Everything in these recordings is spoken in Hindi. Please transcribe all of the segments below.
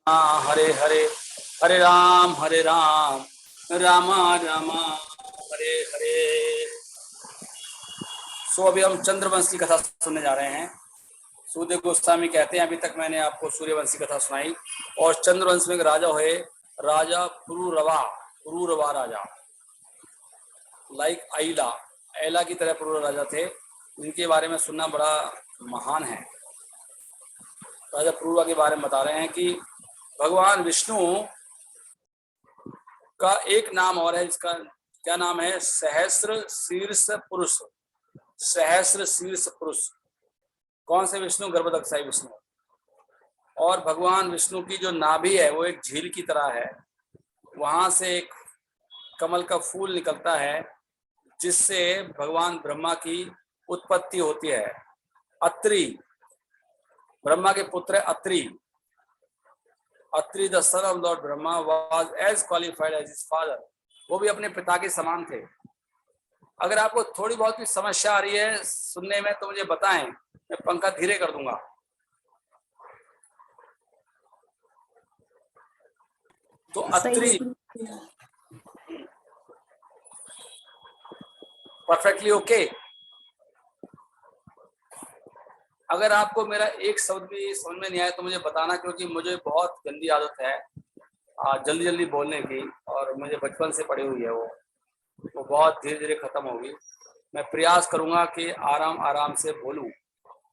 हरे हरे, हरे राम राम राम हरे हरे। सो अभी हम चंद्रवंश की कथा सुनने जा रहे हैं। सूर्यदेव गोस्वामी कहते हैं, अभी तक मैंने आपको सूर्यवंश की कथा सुनाई। और चंद्रवंश में एक राजा हुए, राजा पुरूरवा राजा, लाइक आइला, ऐला की तरह पुरूरवा राजा थे। इनके बारे में सुनना बड़ा महान है। राजा पुरूरवा के बारे में बता रहे हैं कि भगवान विष्णु का एक नाम और है, जिसका क्या नाम है? सहस्र शीर्ष पुरुष। सहस्र शीर्ष पुरुष। कौन से विष्णु? गर्भदक्षाई विष्णु। और भगवान विष्णु की जो नाभि है वो एक झील की तरह है। वहां से एक कमल का फूल निकलता है, जिससे भगवान ब्रह्मा की उत्पत्ति होती है। अत्रि, ब्रह्मा के पुत्र Atri. Atri the son of Lord Brahma was as qualified as his father. वो भी अपने पिता के समान थे। अगर आपको थोड़ी बहुत भी समस्या आ रही है सुनने में तो मुझे बताएं, मैं पंखा धीरे कर दूंगा। तो अत्रि परफेक्टली ओके। अगर आपको मेरा एक शब्द भी समझ में नहीं आया तो मुझे बताना, क्योंकि मुझे बहुत गंदी आदत है जल्दी जल्दी बोलने की, और मुझे बचपन से पड़ी हुई है वो बहुत धीरे धीरे खत्म होगी। मैं प्रयास करूंगा कि आराम आराम से बोलूं,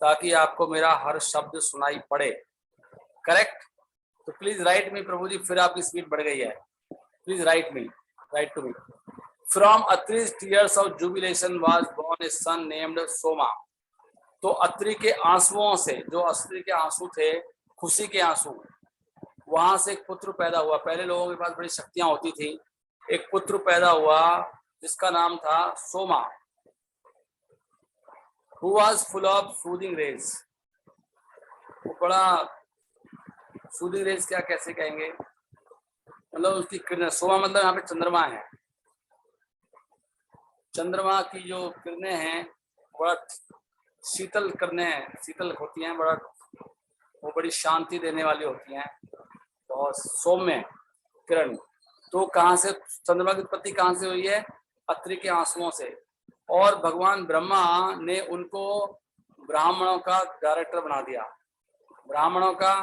ताकि आपको मेरा हर शब्द सुनाई पड़े। करेक्ट? तो प्लीज राइट मी प्रभु जी, फिर आपकी स्पीड बढ़ गई है। Please write to me. From Atri's tears of jubilation was born a son named Soma. तो अत्रि के आंसुओं से, जो अत्रि के आंसू थे, खुशी के आंसू, वहां से एक पुत्र पैदा हुआ। पहले लोगों के पास बड़ी शक्तियां होती थी। एक पुत्र पैदा हुआ जिसका नाम था Soma. Who was full of soothing rays। वो बड़ा सूदिंग रेज, क्या कैसे कहेंगे, मतलब उसकी किरणें। सोमा मतलब यहाँ पे चंद्रमा है। चंद्रमा की जो किरणें हैं बड़ा शीतल किरणें, शीतल होती हैं, बड़ा वो बड़ी शांति देने वाली होती हैं, बहुत सौम्य किरण। तो कहाँ से चंद्रमा की उत्पत्ति कहाँ से हुई है? अत्रि के आंसुओं से। और भगवान ब्रह्मा ने उनको ब्राह्मणों का डायरेक्टर बना दिया। ब्राह्मणों का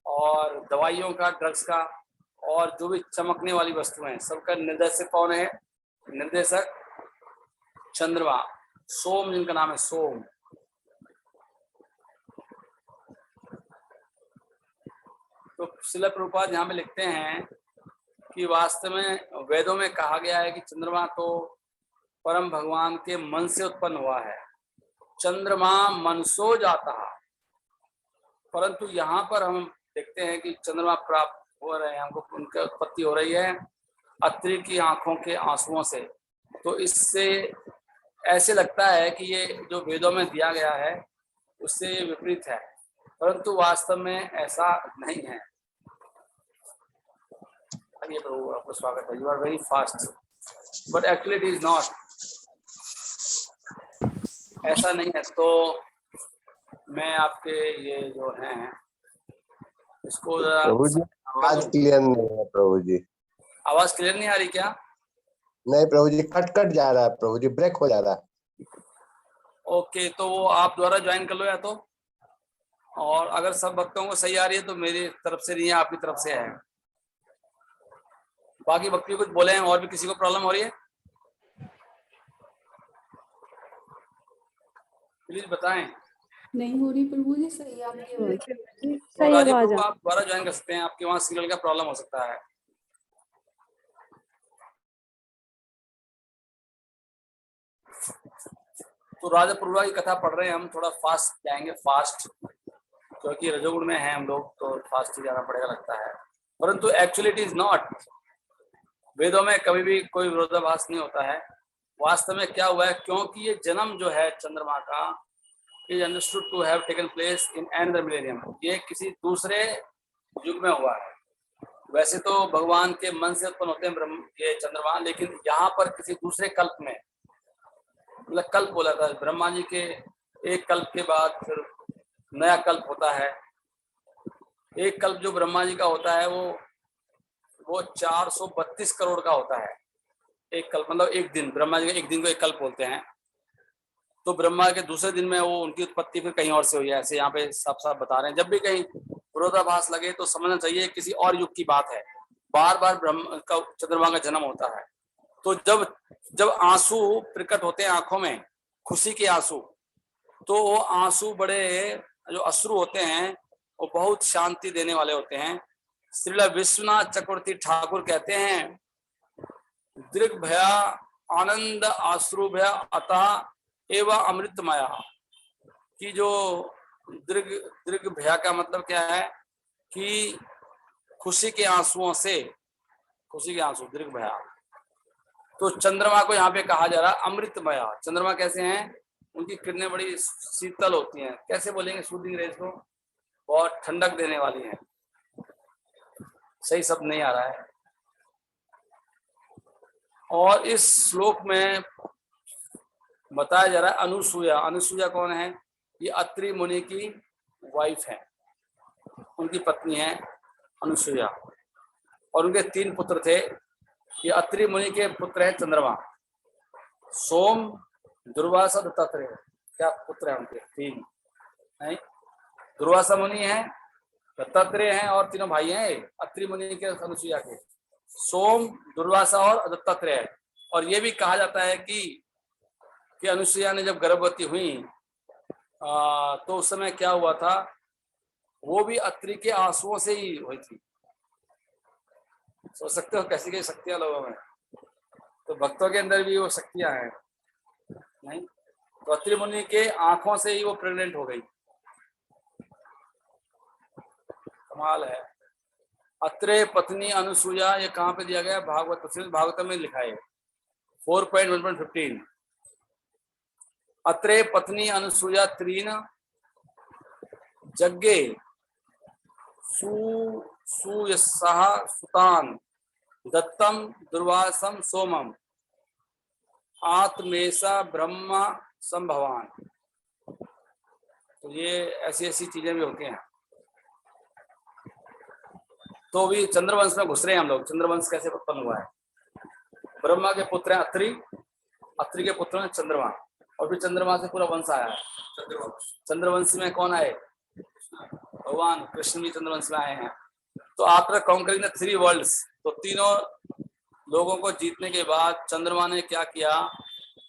और दवाइयों का, ड्रग्स का, और जो भी चमकने वाली वस्तुएं हैं, सबका निर्देशक कौन है? निर्देशक चंद्रमा, सोम, जिनका नाम है सोम। तो श्रील प्रभुपाद यहाँ पे लिखते हैं कि वास्तव में वेदों में कहा गया है कि चंद्रमा तो परम भगवान के मन से उत्पन्न हुआ है। चंद्रमा मनसो जाता, परंतु यहाँ पर हम देखते हैं कि चंद्रमा प्राप्त हो रहे हैं हमको, उनकी उत्पत्ति हो रही है अत्रि की आंखों के आंसुओं से। तो इससे ऐसे लगता है कि ये जो वेदों में दिया गया है उससे विपरीत है, परंतु वास्तव में ऐसा नहीं है। ये प्रभु आपको स्वागत है। You are very fast, but actually it is not, ऐसा नहीं है। तो मैं आपके ये जो हैं इसको प्रभु जी आवाज क्लियर नहीं है। प्रभु जी आवाज क्लियर नहीं आ रही क्या? नहीं प्रभु जी, कट कट जा रहा है प्रभु जी, ब्रेक हो जा रहा है। ओके, तो वो आप दोबारा ज्वाइन कर लो या तो, और अगर सब भक्तों को सही आ रही है तो मेरी तरफ से नहीं है, आपकी तरफ से है। बाकी भक्ति कुछ बोले हैं, और भी किसी को प्रॉब्लम हो रही है प्लीज बताएं। नहीं हो रही प्रभु जी, सही आपकी आवाज। सही आवाज है। आप दोबारा ज्वाइन कर सकते हैं, आपके वहाँ सिग्नल का प्रॉब्लम हो सकता है। तो राजा पुरूरवा की कथा पढ़ रहे हैं हम, थोड़ा फास्ट जाएंगे, फास्ट, क्योंकि रजोगुण में है हम लोग तो फास्ट ही जाना पड़ेगा लगता है। परंतु एक्चुअली इट इज नॉट। वेदों में कभी भी कोई विरोधाभास नहीं होता है। वास्तव में क्या हुआ है, क्योंकि ये जन्म जो है चंद्रमा का is understood to have taken place in another millennium. ये किसी दूसरे युग में हुआ है। वैसे तो भगवान के मन से उत्पन्न होते हैं ब्रह्म ये चंद्रमा, लेकिन यहाँ पर किसी दूसरे कल्प में, मतलब कल्प बोला था ब्रह्मा जी के एक कल्प के बाद फिर नया कल्प होता है। एक कल्प जो ब्रह्मा जी का होता है वो 432 करोड़ का होता है। एक कल्प मतलब एक दिन, ब्रह्मा जी का एक दिन को एक कल्प बोलते हैं। तो ब्रह्मा के दूसरे दिन में वो उनकी उत्पत्ति फिर कहीं और से हुई है, ऐसे यहाँ पे साफ साफ बता रहे हैं। जब भी कहीं विरोधाभास लगे तो समझना चाहिए किसी और युग की बात है। बार बार ब्रह्म का चंद्रमा का जन्म होता है। तो जब जब आंसू प्रकट होते हैं आंखों में, खुशी के आंसू, तो वो आंसू बड़े जो अश्रु होते हैं वो बहुत शांति देने वाले होते हैं। श्रील विश्वनाथ चक्रवर्ती ठाकुर कहते हैं, दृग भया आनंद आश्रु भया अतः एवं अमृतमया। कि जो दृग दृग भया का मतलब क्या है कि खुशी के आंसुओं से, खुशी के आंसू दृग भया। तो चंद्रमा को यहाँ पे कहा जा रहा है अमृतमया। चंद्रमा कैसे हैं? उनकी किरणें बड़ी शीतल होती हैं। कैसे बोलेंगे सूदिंग रेज को? बहुत ठंडक देने वाली हैं। सही शब्द नहीं आ रहा है। और इस श्लोक में बताया जा रहा है अनुसूया। अनुसूया कौन है? ये अत्रि मुनि की वाइफ है, उनकी पत्नी है अनुसूया। और उनके 3 पुत्र थे। ये अत्रि मुनि के पुत्र है चंद्रमा, सोम, दुर्वासा, दत्तात्रेय। क्या पुत्र है उनके? 3 नहीं, दुर्वासा मुनि है, दत्तात्रेय हैं और तीनों भाई हैं अत्रि मुनि के, अनुसूया के, सोम, दुर्वासा और दत्तात्रेय। और ये भी कहा जाता है कि अनुसूया ने जब गर्भवती हुई तो उस समय क्या हुआ था, वो भी अत्रि के आंसुओं से ही हुई थी। सोच सकते हो कैसी कैसी शक्तियां लोगों में। तो भक्तों के अंदर भी वो शक्तियां हैं नहीं। तो अत्रि मुनि के आंखों से ही वो प्रेग्नेंट हो गई। कमाल है। अत्रे पत्नी अनुसूया, ये कहाँ पे दिया गया? भागवत में लिखा है 4.1.15। अत्रे पत्नी अनुसूया त्रीन जग्गे सुयसः सुतान दत्तम दुर्वासम सोमम आत्मेशा ब्रह्म संभवान। तो ये ऐसी ऐसी चीजें भी होती हैं। तो भी चंद्रवंश में घुस रहे हैं हम लोग। चंद्रवंश कैसे उत्पन्न हुआ है? ब्रह्मा के पुत्र हैं अत्रि, अत्रि के पुत्र हैं चंद्रमा, और फिर चंद्रमा से पूरा वंश आया है। चंद्रवंश में कौन आए? भगवान कृष्ण भी चंद्रवंश में आए हैं। तो आफ्टर कॉन्करिंग द 3 वर्ल्ड्स, तो तीनों लोगों को जीतने के बाद चंद्रमा ने क्या किया?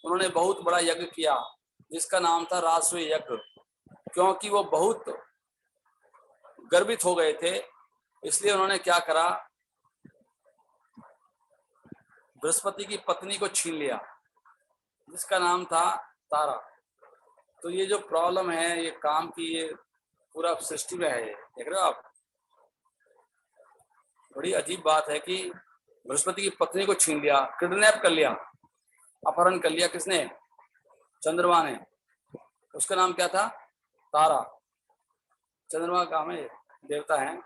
उन्होंने बहुत बड़ा यज्ञ किया जिसका नाम था राजसूय यज्ञ। क्योंकि वो बहुत गर्वित हो गए थे, इसलिए उन्होंने क्या करा, बृहस्पति की पत्नी को छीन लिया जिसका नाम था तारा। तो ये जो प्रॉब्लम है ये काम की, ये पूरा सृष्टि में है। ये देख रहे हो आप, बड़ी अजीब बात है कि बृहस्पति की पत्नी को छीन लिया, किडनैप कर लिया, अपहरण कर लिया। किसने? चंद्रमा ने। उसका नाम क्या था? तारा। चंद्रमा का काम है, देवता है।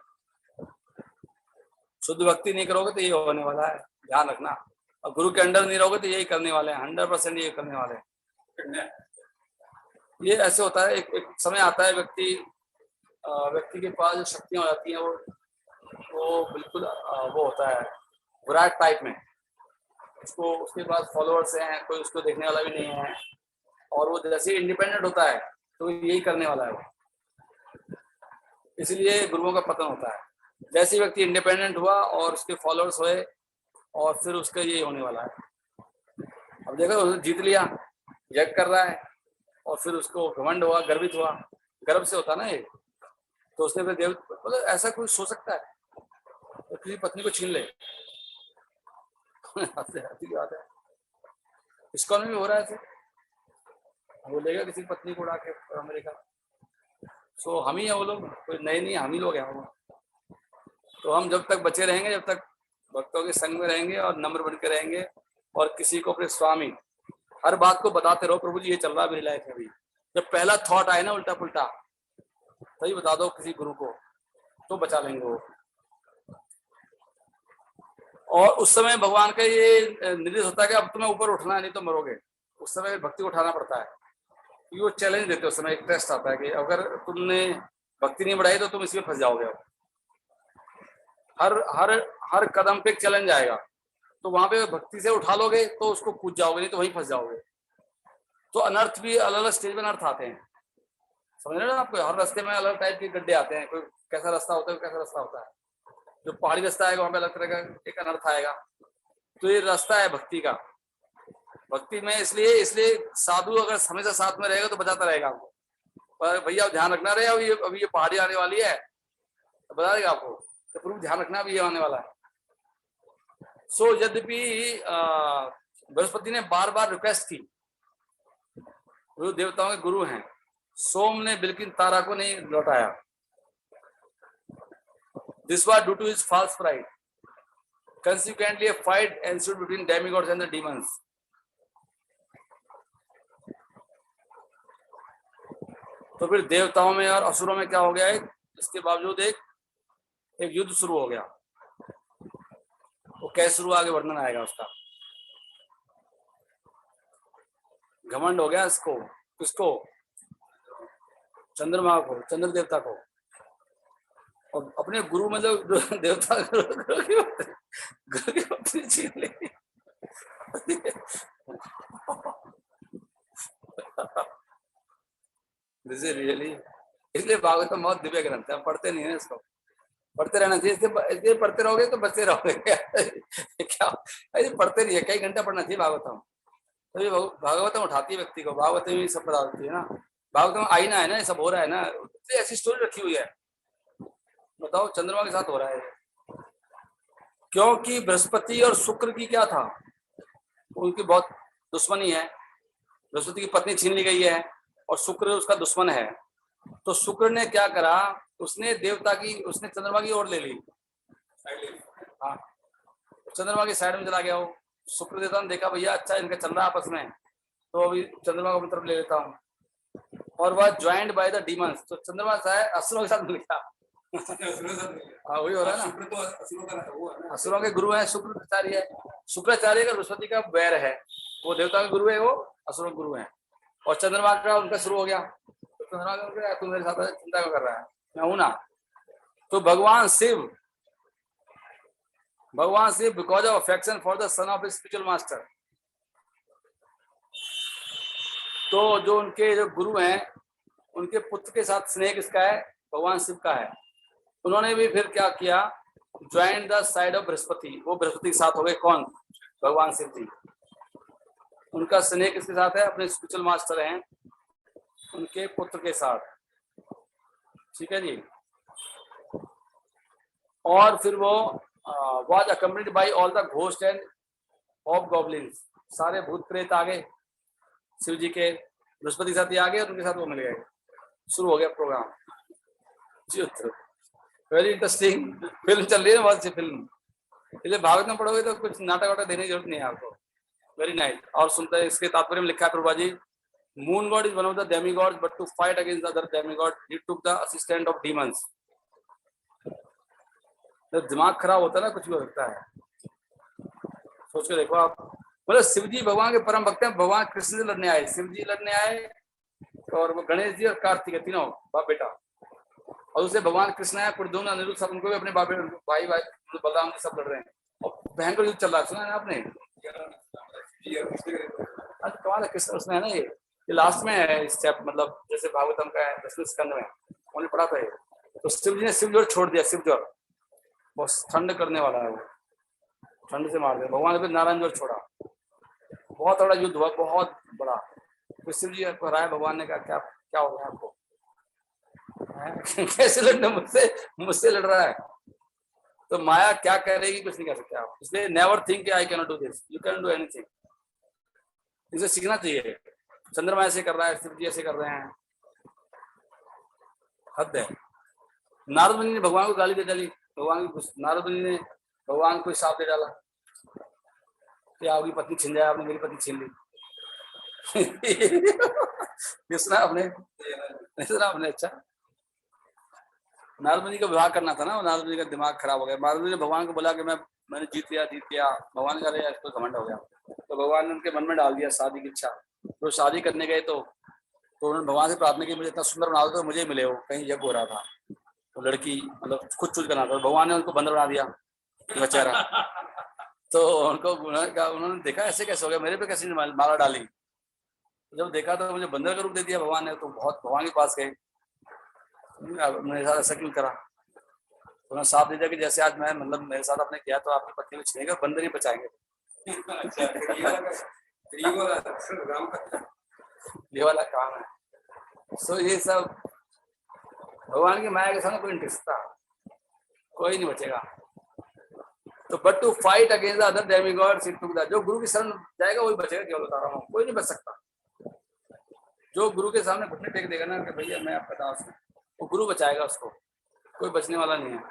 शुद्ध भक्ति नहीं करोगे तो ये होने वाला है, ध्यान रखना। और गुरु के अंडर नहीं रहोगे तो यही करने वाले हैं, 100% ये करने वाले हैं। ये ऐसे होता है, एक समय आता है व्यक्ति के पास जो शक्तियां हो जाती हैं वो बिल्कुल वो होता है विराट टाइप में। उसको, उसके पास फॉलोअर्स हैं, कोई उसको देखने वाला भी नहीं है, और वो जैसे इंडिपेंडेंट होता है तो यही करने वाला है वो। इसलिए गुरुओं का पतन होता है। जैसे व्यक्ति इंडिपेंडेंट हुआ और उसके फॉलोअर्स हुए, और फिर उसका ये होने वाला है। अब देखो उसने जीत लिया, यज्ञ कर रहा है, और फिर उसको घमंड हुआ, गर्वित हुआ। गर्व से होता ना ये। तो उसने फिर देव, मतलब ऐसा कोई सोच सकता है तो किसी पत्नी को छीन ले? बात है। इस्कॉन में भी हो रहा है ऐसे, वो लेगा किसी पत्नी को उड़ा के अमेरिका। सो हम ही है वो लोग, कोई नए नहीं, हम ही लोग हैं वो। तो हम जब तक बचे रहेंगे, जब तक भक्तों के संग में रहेंगे और नम्र बन के रहेंगे, और किसी को अपने स्वामी, हर बात को बताते रहो, प्रभु जी ये चल रहा है मेरी लाइफ में भी। जब पहला थॉट आए ना उल्टा पुल्टा, तभी बता दो किसी गुरु को, तो बचा लेंगे वो। और उस समय भगवान का ये निर्देश होता है कि अब तुम्हें ऊपर उठना है, नहीं तो मरोगे। उस समय भक्ति को उठाना पड़ता है, क्योंकि वो चैलेंज देते उस समय, एक टेस्ट आता है कि अगर तुमने भक्ति नहीं बढ़ाई तो तुम इसमें फंस जाओगे। हर हर हर कदम पे चैलेंज आएगा, तो वहां पे भक्ति से उठा लोगे तो उसको कूद जाओगे, नहीं तो वहीं फंस जाओगे। तो अनर्थ भी अलग अलग स्टेज में अनर्थ आते हैं, समझ रहे हो ना आपको? हर रास्ते में अलग टाइप के गड्ढे आते हैं, कोई कैसा रास्ता होता है, कोई कैसा रास्ता होता है। जो पहाड़ी रास्ता आएगा वहां पे अलग तरह का एक अनर्थ आएगा। तो ये रास्ता है भक्ति का। भक्ति में इसलिए इसलिए साधु अगर हमेशा साथ में रहेगा तो बचाता रहेगा आपको। पर भैया ध्यान रखना रहे, अभी ये पहाड़ी आने वाली है तो बता देगा आपको, तो प्रभु ध्यान रखना भी ये आने वाला है। सो यद्यपि बृहस्पति ने बार बार रिक्वेस्ट की, वो देवताओं के गुरु हैं, सोम ने बिल्कुल तारा को नहीं लौटाया। This was due to his false pride. Consequently, a fight ensued between demigods and the demons. तो फिर देवताओं में और असुरों में क्या हो गया है, इसके बावजूद एक युद्ध शुरू हो गया। वो कैसे शुरू, आगे वर्णन आएगा उसका। घमंड हो गया इसको, किसको? चंद्रमा को, चंद्र देवता को। और अपने गुरु मतलब देवता गुरु की पत्नी छीन ली। रियली, इसलिए भागवतम बहुत दिव्य ग्रंथ है, हम पढ़ते नहीं है इसको, पढ़ते रहना चाहिए। इसलिए पढ़ते रहोगे तो बचते रहोगे। क्या ऐसे पढ़ते नहीं है, कई घंटा पढ़ना चाहिए भागवतम, तो ये भागवतम उठाती है व्यक्ति को। भागवतम में सब बता देती है ना, भागवतम आईना है ना, ये सब हो रहा है ना, ऐसी स्टोरी रखी हुई है। बताओ चंद्रमा के साथ हो रहा है, क्योंकि बृहस्पति और शुक्र की क्या था, उनकी बहुत दुश्मनी है। बृहस्पति की पत्नी छीन ली गई है और शुक्र उसका दुश्मन है। तो शुक्र ने क्या करा, उसने देवता की, उसने चंद्रमा की ओर ले ली। हाँ, चंद्रमा की साइड में चला गया वो। शुक्र देवता ने देखा भैया अच्छा इनका चल रहा है आपस में, तो अभी चंद्रमा को अपनी तरफ ले लेता हूँ। और वह ज्वाइंड बाय द डीमंस, तो चंद्रमा असुरों के साथ मिल गया। हाँ वही हो रहा है ना, असुरों के गुरु है शुक्राचार्य है। शुक्राचार्य का बृहस्पति का वैर है, वो देवता के गुरु है, वो असुरों के गुरु है। और चंद्रमा का उनका शुरू हो गया, तो चंद्रमा का तू मेरे साथ चिंता क्यों कर रहा है, मैं हूं ना। तो भगवान Shiva because of affection for the son of spiritual master, तो जो उनके जो गुरु हैं उनके पुत्र के साथ स्नेह किसका है, भगवान शिव का है। उन्होंने भी फिर क्या किया, join the side of Brihaspati, वो बृहस्पति के साथ हो गए। कौन? भगवान शिव जी। उनका स्नेह किसके साथ है, अपने स्पिरिचुअल मास्टर हैं उनके पुत्र के साथ, ठीक है जी। और फिर वो was accompanied by all the ghost end of goblins, सारे भूत प्रेत आ गए शिव जी के, बृहस्पति के साथ ही आ गए और उनके साथ वो मिल गए। शुरू हो गया प्रोग्राम। वेरी इंटरेस्टिंग फिल्म चल रही है, बहुत सी फिल्म। इसलिए भागवत में पढ़ोगे तो कुछ नाटक वाटक देने की जरूरत नहीं है आपको। Very nice. और सुनते हैं, इसके तात्पर्य में लिखा है Prabhupada ji, moon god is one of the demigods but to fight against the other demigod he took the assistant of demons. जब दिमाग खराब होता है ना, कुछ भी हो सकता है। सोच के देखो आप, मतलब शिव जी भगवान के परम भक्त हैं। भगवान कृष्ण से लड़ने आए, शिव जी लड़ने आए, और वो गणेश जी और कार्तिक तीनों बाप बेटा। और उससे भगवान कृष्ण है, प्रद्युम्न अनिरुद्ध सब उनको भी अपने बाप भाई बलराम जी सब लड़ रहे हैं और भयंकर युद्ध चल रहा है। सुना है आपने? कमाल है, कृष्ण उसमें है ना, ये लास्ट में है स्टेप, मतलब जैसे भागवतम का है 10वें स्कंद में उन्होंने पढ़ा था ये। तो शिव जी ने शिव जोर छोड़ दिया, शिव जोर बहुत ठंड करने वाला है, वो ठंड से मार दिया। भगवान ने फिर नारायण जोर छोड़ा, बहुत बड़ा युद्ध हुआ, बहुत बड़ा। तो शिव जी को हराया, भगवान ने कहा क्या क्या हो गया आपको, कैसे लड़ना, मुझसे लड़ रहा है। तो माया क्या करेगी कुछ नहीं कर सकते आप। इसलिए never think I can not do this, you can do anything. इसे सीखना चाहिए। चंद्रमा ऐसे कर रहा है, शिव जी ऐसे कर रहे हैं, हद है। नारद मुनि ने भगवान को गाली दे डाली, नारद मुनि ने भगवान को श्राप दे डाला कि आपकी पत्नी छिन जाए, आपने मेरी पत्नी छीन ली। सुना आपने? नहीं सुना आपने? अच्छा, नारद मुनि को विवाह करना था ना, नारद मुनि का दिमाग खराब हो गया। नारद मुनि ने भगवान को बोला कि मैंने जीत लिया। भगवान का इसको घमंड हो गया, तो भगवान ने उनके मन में डाल दिया शादी की इच्छा। तो शादी करने गए तो उन्होंने भगवान से प्रार्थना की मुझे इतना सुंदर बना दो तो मुझे मिले, हो कहीं यज्ञ हो रहा था। वो लड़की मतलब खुद चूज करना था, भगवान ने उनको बंदर बना दिया बेचारा। तो उन्होंने देखा ऐसे कैसे हो गया, मेरे पे कैसे माला डाली। जब देखा तो मुझे बंदर का रूप दे दिया भगवान ने, तो बहुत भगवान के पास गए, मेरे साथ ऐसा क्यों करा। तो उन्होंने साफ दे दिया कि जैसे आज मैं मतलब मेरे साथ आपने किया तो आपकी पत्नी को छीनेगा, बंदर ही बचाएंगे। ये वाला काम है। सो ये सब भगवान की माया के सामने कोई इंटरेस्ट था, कोई नहीं बचेगा। तो but to fight against other demigods it took that, जो गुरु की शरण जाएगा वही बचेगा, केवल बता रहा हूँ, कोई नहीं बच सकता। जो गुरु के सामने घुटने टेक देगा ना कि भैया मैं आपका दास हूँ, वो गुरु बचाएगा उसको, कोई बचने वाला नहीं है।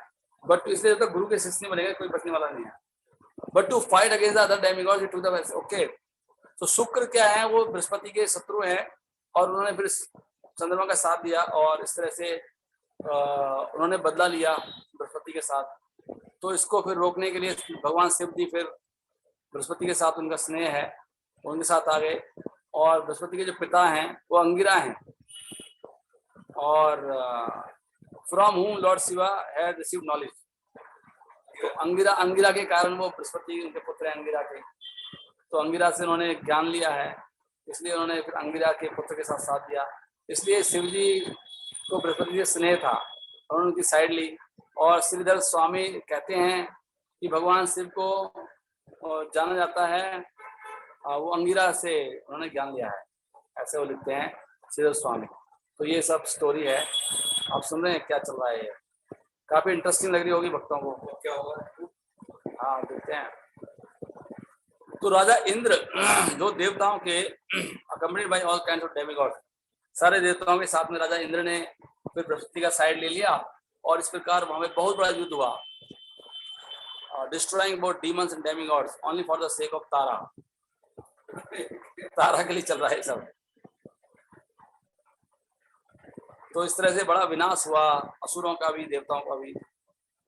बट इसलिए जब तक गुरु के शिष्य नहीं बनेगा कोई बचने वाला नहीं है। But to fight against other demigods it took the best. Okay, तो शुक्र क्या है, वो बृहस्पति के शत्रु हैं, और उन्होंने फिर चंद्रमा का साथ दिया, और इस तरह से उन्होंने बदला लिया बृहस्पति के साथ। तो इसको फिर रोकने के लिए भगवान शिव जी फिर बृहस्पति के साथ उनका स्नेह है, उनके साथ आ गए। और बृहस्पति के जो पिता हैं वो अंगिरा हैं, और फ्रॉम हुम Lord Shiva had received knowledge. तो अंगिरा के कारण वो बृहस्पति उनके पुत्र हैं अंगिरा के, तो अंगिरा से उन्होंने ज्ञान लिया है, इसलिए उन्होंने फिर अंगिरा के पुत्र के साथ साथ दिया। इसलिए शिव जी को बृहस्पति से स्नेह था, उन्होंने उनकी साइड ली। और श्रीधर स्वामी कहते हैं कि भगवान शिव को जाना जाता है, वो अंगिरा से उन्होंने ज्ञान लिया है, ऐसे वो लिखते हैं श्रीधर स्वामी। तो ये सब स्टोरी है, आप सुन रहे हैं क्या चल रहा है, ये काफी इंटरेस्टिंग लग रही होगी भक्तों को, क्या होगा। हाँ देखते हैं। तो राजा इंद्र जो देवताओं के accompanied by all kinds of demigods, सारे देवताओं के साथ में राजा इंद्र ने फिर बृहस्पति का साइड ले लिया, और इस प्रकार वहां में बहुत बड़ा युद्ध हुआ, destroying both demons and demigods only for the sake of Tara. Tara के लिए चल रहा है सब। तो इस तरह से बड़ा विनाश हुआ असुरों का भी देवताओं का भी,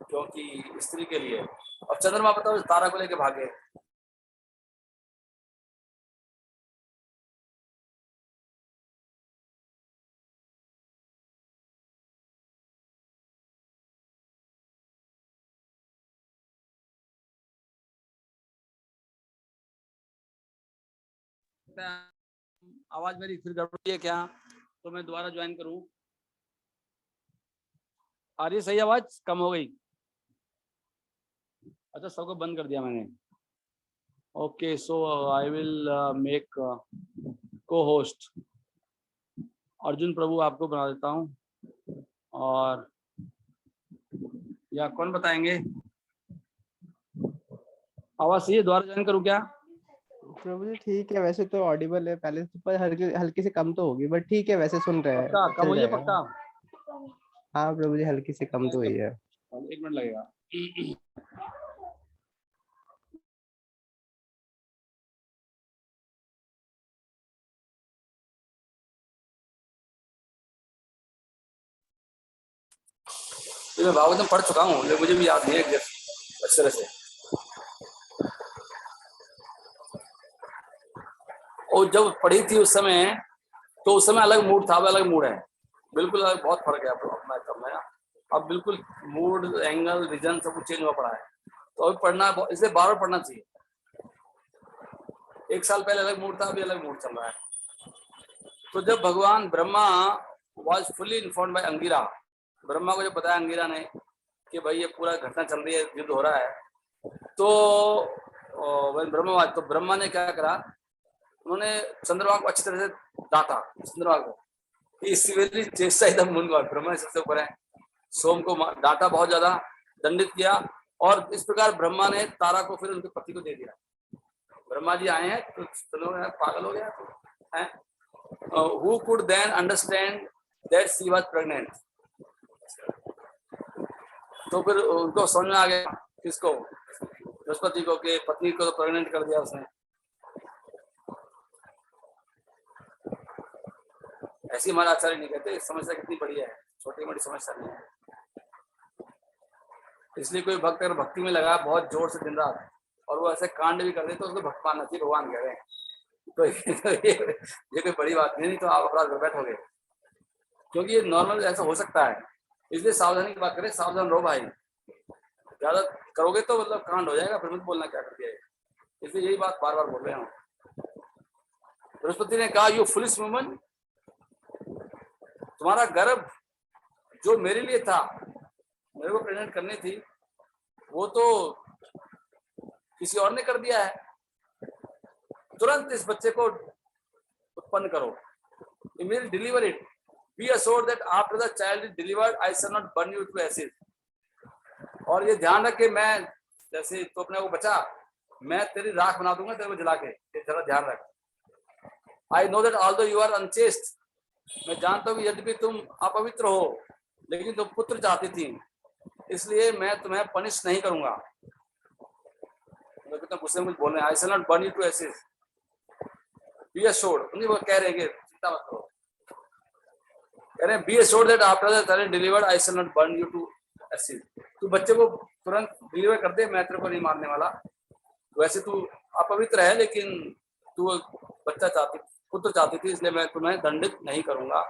क्योंकि स्त्री के लिए। और चंद्रमा बताओ तारा को लेके भागे। आवाज मेरी फिर गड़बड़ी है क्या, तो मैं दोबारा ज्वाइन करूं? आ रही है सही आवाज, कम हो गई? अच्छा, सबको बंद कर दिया मैंने। Okay, so I will make को होस्ट अर्जुन प्रभु आपको बना देता हूं। और या कौन बताएंगे? आवाज सही है, दोबारा ज्वाइन करूं क्या? प्रभु जी ठीक है, वैसे तो ऑडिबल है, पहले से पर हल्की से कम तो होगी, बट ठीक है, वैसे सुन रहे हैं। पक्का कम हुई है? पक्का? हाँ प्रभु जी, हल्की से कम तो हुई है। 1 मिनट लगेगा। मैं भागवतम पढ़ चुका हूँ, लेकिन मुझे भी याद नहीं है अच्छी तरह से। और जब पढ़ी थी उस समय, तो उस समय अलग मूड था, अब अलग मूड है, बिल्कुल अलग, बहुत फर्क है अब बिल्कुल मूड, एंगल, रीजन सब कुछ चेंज हुआ पड़ा है। तो अभी पढ़ना, इसलिए बार बार पढ़ना चाहिए। 1 साल पहले अलग मूड था, अभी अलग मूड चल रहा है। तो जब भगवान Brahma was fully informed by Angira, Brahma को जब बताया अंगिरा ने कि भाई ये पूरा घटना चल रही है, युद्ध हो रहा है, तो ब्रह्मा, तो ब्रह्मा ने क्या करा, उन्होंने चंद्रमा को अच्छी तरह से डांटा, चंद्रमा को चेष्टा एकदम मुन, ब्रह्मा सबसे ऊपर है, सोम को डांटा बहुत ज्यादा, दंडित किया। और इस प्रकार ब्रह्मा ने तारा को फिर उनके पति को दे दिया। ब्रह्मा जी आए हैं तो पागल हो गया है। Who could then understand that she was pregnant? तो फिर उनको समझ में आ गया, किसको? बृहस्पति को, के पत्नी को तो प्रेग्नेंट कर दिया उसने। ऐसी हमारा आचार्य नहीं कहते, समस्या कितनी बढ़िया है, छोटी मोटी समस्या नहीं है। इसलिए कोई भक्त अगर भक्ति में लगा बहुत जोर से दिन रात, और वो ऐसे कांड भी कर दे, तो उसको भक्त मानना चाहिए, भगवान कह रहे हैं। तो ये कोई बड़ी बात नहीं तो आप अपराध कर बैठोगे, क्योंकि ये नॉर्मल ऐसा हो सकता है इसलिए सावधानी की बात करें, सावधान रहो भाई, ज्यादा करोगे तो मतलब कांड हो जाएगा, फिर मत बोलना क्या कर दिया है। इसलिए यही बात बार बार बोल रहे हैं। बृहस्पति ने कहा, यू फुलिश वुमन, तुम्हारा गर्भ जो मेरे लिए था, मेरे को प्रेग्नेंट करनी थी, वो तो किसी और ने कर दिया है। तुरंत इस बच्चे को उत्पन्न करो, immediately deliver it, be assured that after the child is delivered I shall not burn you to ashes। और ये ध्यान रख के, मैं जैसे तो अपने को बचा, मैं तेरी राख बना दूंगा तेरे को जला के, ये जरा ध्यान रख। I know that although you are unchaste, मैं जानता हूँ यद्यपि तुम अपवित्र हो, लेकिन तुम पुत्र चाहती थी, इसलिए मैं तुम्हें पनिश नहीं करूंगा। कितना गुस्से में बोल रहे हैं, I shall not burn you to ashes, be assured। उन्हीं वो कह रहे हैं कि चिंता मत करो, कह रहे हैं be assured that after the child is delivered I shall not burn you to ashes। तू बच्चे को तुरंत डिलीवर कर दे, मैं तेरे को नहीं मारने वाला। वैसे तू अपवित्र है, लेकिन तू बच्चा चाहती, पुत्र चाहती थी, इसलिए मैं तुम्हें दंडित नहीं करूंगा।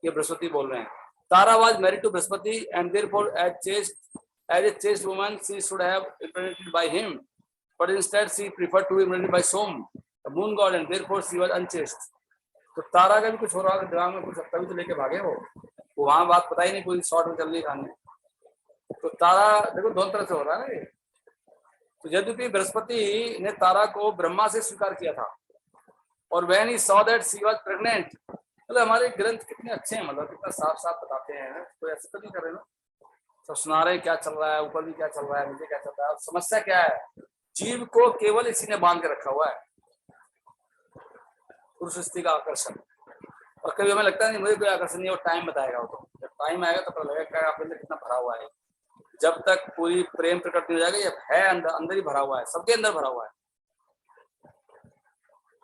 ये बृहस्पति बोल रहे हैं। तारा was married to Brihaspati and therefore as a chaste woman she should have impregnated by him, but instead she preferred to be impregnated by Som, the moon god, and therefore she was unchaste। तो तारा का भी कुछ हो रहा है दिमाग में, कुछ तभी तो लेके भागे वो वहां बात पता ही नहीं, कोई शॉर्ट में चल रही कहानी। तो तारा देखो दोनों तरह से हो रहा है ना ये। तो यद्यपि बृहस्पति ने तारा को ब्रह्मा से स्वीकार किया था, और when he saw that she was pregnant, मतलब हमारे ग्रंथ कितने अच्छे हैं, मतलब कितना साफ साफ बताते हैं, कोई ऐसा तो नहीं कर रहे ना, सब सुना रहे क्या चल रहा है, ऊपर भी क्या चल रहा है, नीचे क्या चल रहा है। समस्या क्या है, जीव को केवल इसी ने बांध के रखा हुआ है, पुरुष स्त्री का आकर्षण। और कभी हमें लगता नहीं मुझे कोई आकर्षण नहीं है, वो टाइम बताएगा, वो तो जब टाइम आएगा तो पता लगेगा आपके अंदर कितना भरा हुआ है। जब तक पूरी प्रेम प्रकट नहीं हो जाएगा, ये है अंदर ही भरा हुआ है, सबके अंदर भरा हुआ है।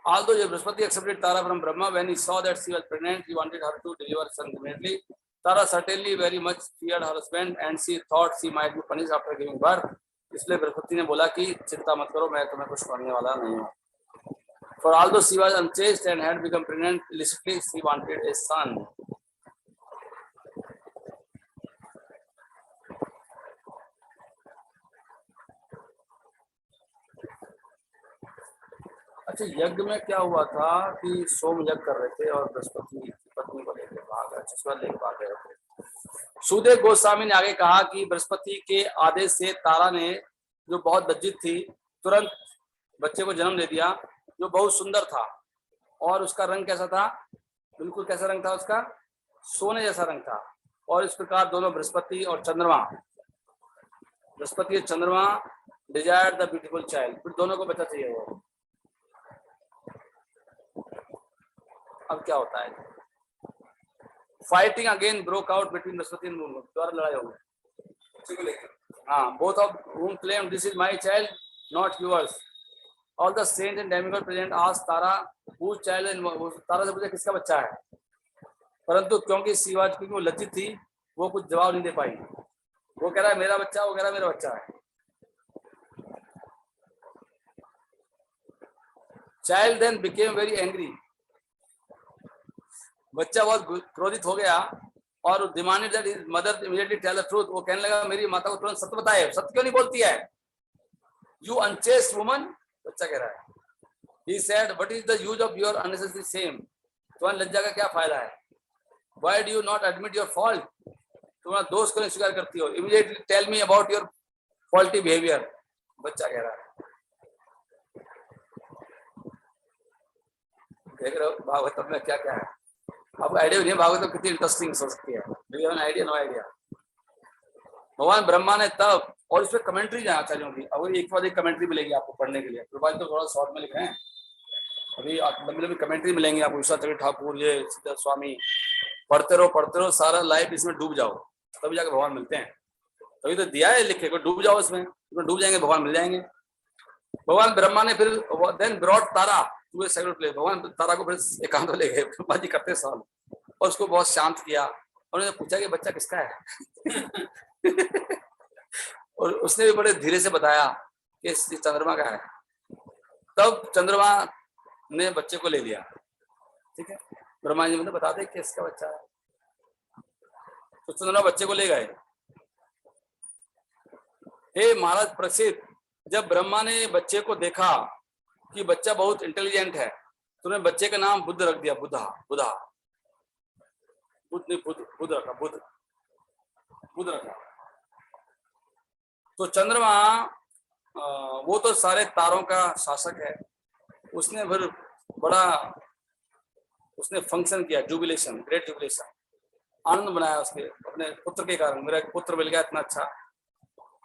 Although Brihaspati accepted Tara from Brahma, when he saw that she was pregnant, he wanted her to deliver son immediately. Tara certainly very much feared her husband, and she thought she might be punished after giving birth. इसलिए बृहस्पति ने बोला कि चिंता मत करो, मैं तुम्हें कुछ करने वाला नहीं हूँ। For although she was unchaste and had become pregnant illicitly, she wanted a son. अच्छा, यज्ञ में क्या हुआ था कि सोम यज्ञ कर रहे थे और बृहस्पति की पत्नी को लेकर भाग गए थे। सुदेव गोस्वामी ने आगे कहा कि बृहस्पति के आदेश से तारा ने, जो बहुत लज्जित थी, तुरंत बच्चे को जन्म दे दिया, जो बहुत सुंदर था। और उसका रंग कैसा था, बिल्कुल कैसा रंग था उसका, सोने जैसा रंग था। और इस प्रकार दोनों बृहस्पति और चंद्रमा डिजायर द ब्यूटीफुल चाइल्ड, फिर दोनों को बच्चा चाहिए वो। अब क्या होता है, fighting again broke out between Brihaspati and moon, द्वारा लड़ाई हो गई। हाँ, both of whom claimed this is my child, not yours। All the saints and demigods present asked Tara whose child, and तारा से पूछा किसका बच्चा है, परंतु क्योंकि शिवाजी क्योंकि वो लज्जित थी, वो कुछ जवाब नहीं दे पाई। वो कह रहा है मेरा बच्चा, वो कह रहा है मेरा बच्चा है। Child then became very angry। बच्चा बहुत क्रोधित हो गया और demanded that his mother immediately tell the truth. वो कहने लगा मेरी माता को तुरंत सत्य बताए, सत्य क्यों नहीं बोलती है, यू अनचेस्ट वुमन। बच्चा कह रहा है, he said what is the use of your unnecessary shame, तुम्हारी लज्जा का क्या फायदा है, why do you not admit your fault, तुम्हारा दोष क्यों नहीं स्वीकार करती हो, immediately tell me about your faulty behavior। बच्चा कह रहा है। देख रहे हो भागवतम में क्या क्या है, आपको आइडिया नहीं है भागवत कितनी इंटरेस्टिंग हो सकती है। Idea no idea. भगवान ब्रह्मा ने तब, और इसमें कमेंट्री है आचार्यों की, अब एक बाद एक कमेंट्री मिलेगी आपको पढ़ने के लिए, फिर तो थोड़ा शॉर्ट में लिखे हैं, अभी लंबी लंबी कमेंट्री मिलेंगी आपको। उषा चक्र ठाकुर, ये सीता स्वामी, पढ़ते रहो सारा लाइफ इसमें डूब जाओ, तभी जाके भगवान मिलते हैं। तभी तो दिया है लिखे को, डूब जाओ इसमें, डूब जाएंगे भगवान मिल जाएंगे। भगवान ब्रह्मा ने फिर then brought Tara to a secret place, भगवान तारा को फिर एकांत ले गए ब्रह्मा जी करते साल, और उसको बहुत शांत किया। उन्होंने पूछा कि बच्चा किसका है और उसने भी बड़े धीरे से बताया कि चंद्रमा का है। तब चंद्रमा ने बच्चे को ले लिया, ठीक है। ब्रह्मा जी ने बता दे कि इसका बच्चा है। तो चंद्रमा बच्चे को ले गए। हे महाराज प्रसिद्ध, जब ब्रह्मा ने बच्चे को देखा कि बच्चा बहुत इंटेलिजेंट है तो उन्होंने बच्चे का नाम बुद्ध रख दिया। बुद्ध रखा, बुद्ध रखा। तो चंद्रमा वो तो सारे तारों का शासक है, उसने फिर बड़ा उसने फंक्शन किया, जुबिलेशन, ग्रेट जुबिलेशन, आनंद बनाया उसके अपने पुत्र के कारण। मेरा एक पुत्र मिल गया इतना अच्छा,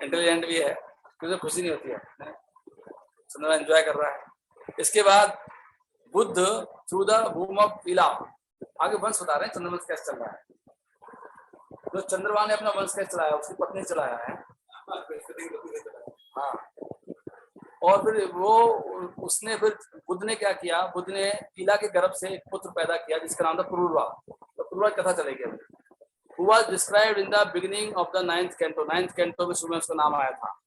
इंटेलिजेंट भी है, मुझे खुशी नहीं होती है, चंद्रमा एंजॉय कर रहा है। इसके बाद Budha through the womb of Ila, आगे वंश बता रहे हैं चंद्रवंश कैसे चल रहा है। तो चंद्रमा ने अपना वंश कैसे चलाया, उसकी पत्नी चलाया है। हाँ, और फिर वो उसने फिर बुद्ध ने क्या किया, बुद्ध ने ईला के गर्भ से एक पुत्र पैदा किया जिसका नाम था पुरूरवा। तो पुरूरवा की कथा चलेगी अभी। Who was described in the beginning of the 9th canto, 9th canto में शुरू में उसका नाम आया था।